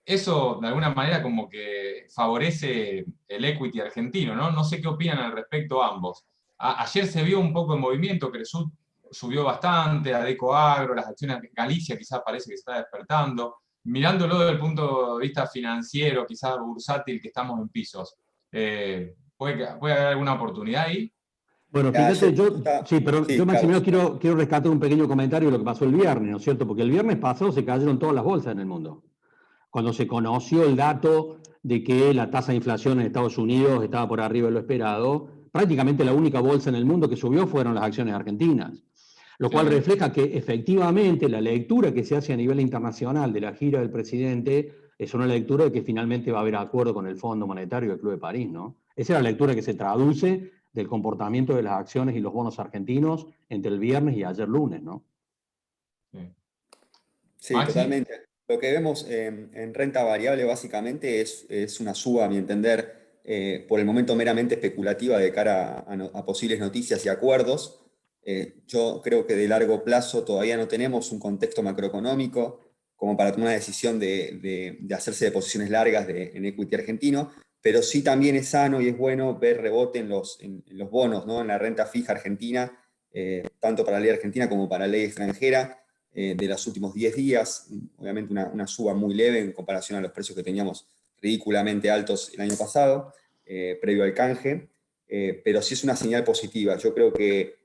Eso, de alguna manera, como que favorece el equity argentino, ¿no? No sé qué opinan al respecto ambos. Ayer se vio un poco en movimiento, Cresut subió bastante, Adeco Agro, las acciones de Galicia quizás parece que se está despertando. Mirándolo desde el punto de vista financiero, quizás bursátil, que estamos en pisos, ¿puede haber alguna oportunidad ahí? Bueno, Ya, fíjate, sí, pero yo, sí, Maximiliano, Carlos. quiero rescatar un pequeño comentario de lo que pasó el viernes, ¿no es cierto? Porque el viernes pasado se cayeron todas las bolsas en el mundo. Cuando se conoció el dato de que la tasa de inflación en Estados Unidos estaba por arriba de lo esperado, prácticamente la única bolsa en el mundo que subió fueron las acciones argentinas. Lo cual Sí. refleja que efectivamente la lectura que se hace a nivel internacional de la gira del presidente es una lectura de que finalmente va a haber acuerdo con el Fondo Monetario y el Club de París, ¿no? Esa es la lectura que se traduce del comportamiento de las acciones y los bonos argentinos entre el viernes y ayer lunes, ¿no? Sí. Sí, Maxi, totalmente. Lo que vemos en renta variable básicamente es una suba, a mi entender, por el momento meramente especulativa de cara a posibles noticias y acuerdos. Yo creo que de largo plazo todavía no tenemos un contexto macroeconómico como para tomar una decisión de hacerse de posiciones largas en equity argentino, pero sí también es sano y es bueno ver rebote en los bonos, ¿no? En la renta fija argentina, tanto para la ley argentina como para la ley extranjera, de los últimos 10 días, obviamente una suba muy leve en comparación a los precios que teníamos ridículamente altos el año pasado, previo al canje, pero sí es una señal positiva. Yo creo que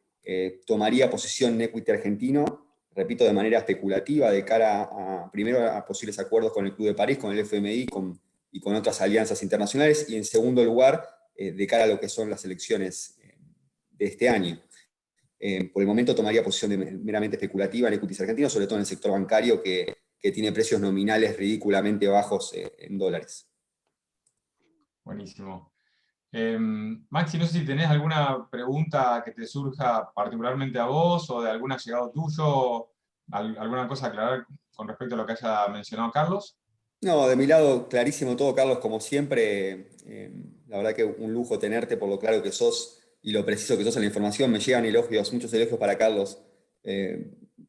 tomaría posición en equity argentino, repito, de manera especulativa, de cara primero a posibles acuerdos con el Club de París, con el FMI y con otras alianzas internacionales, y en segundo lugar, de cara a lo que son las elecciones de este año. Por el momento tomaría posición meramente especulativa en equities argentinos, sobre todo en el sector bancario, que tiene precios nominales ridículamente bajos en dólares. Buenísimo. Maxi, no sé si tenés alguna pregunta que te surja particularmente a vos o de algún allegado tuyo, alguna cosa a aclarar con respecto a lo que haya mencionado Carlos. No, de mi lado, clarísimo todo, Carlos, como siempre. La verdad que un lujo tenerte por lo claro que sos y lo preciso que sos en la información. Me llegan elogios, muchos elogios para Carlos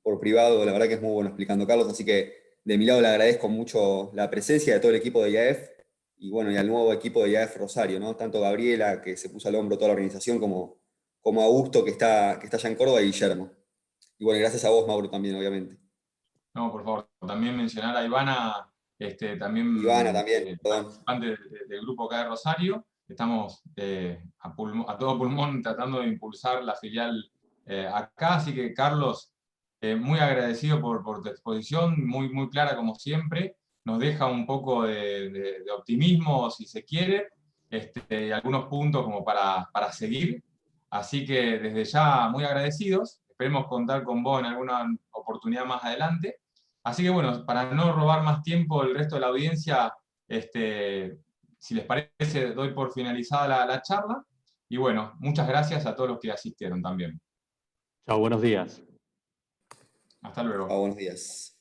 por privado. La verdad que es muy bueno explicando, Carlos. Así que de mi lado le agradezco mucho la presencia de todo el equipo de IAF y bueno, y al nuevo equipo de IAF Rosario, ¿no? Tanto Gabriela, que se puso al hombro toda la organización, como Augusto, que está allá en Córdoba, y Guillermo. Y bueno, gracias a vos, Mauro, también, obviamente. No, por favor, también mencionar a Ivana, Ivana también también, perdón. participante del grupo acá de Rosario. Estamos a todo pulmón tratando de impulsar la filial acá, así que Carlos, muy agradecido por tu exposición, muy, muy clara como siempre, nos deja un poco de optimismo, si se quiere, y algunos puntos como para seguir, así que desde ya muy agradecidos, esperemos contar con vos en alguna oportunidad más adelante. Así que bueno, para no robar más tiempo el resto de la audiencia, si les parece, doy por finalizada la charla. Y bueno, muchas gracias a todos los que asistieron también. Chao, buenos días. Hasta luego. Buenos días.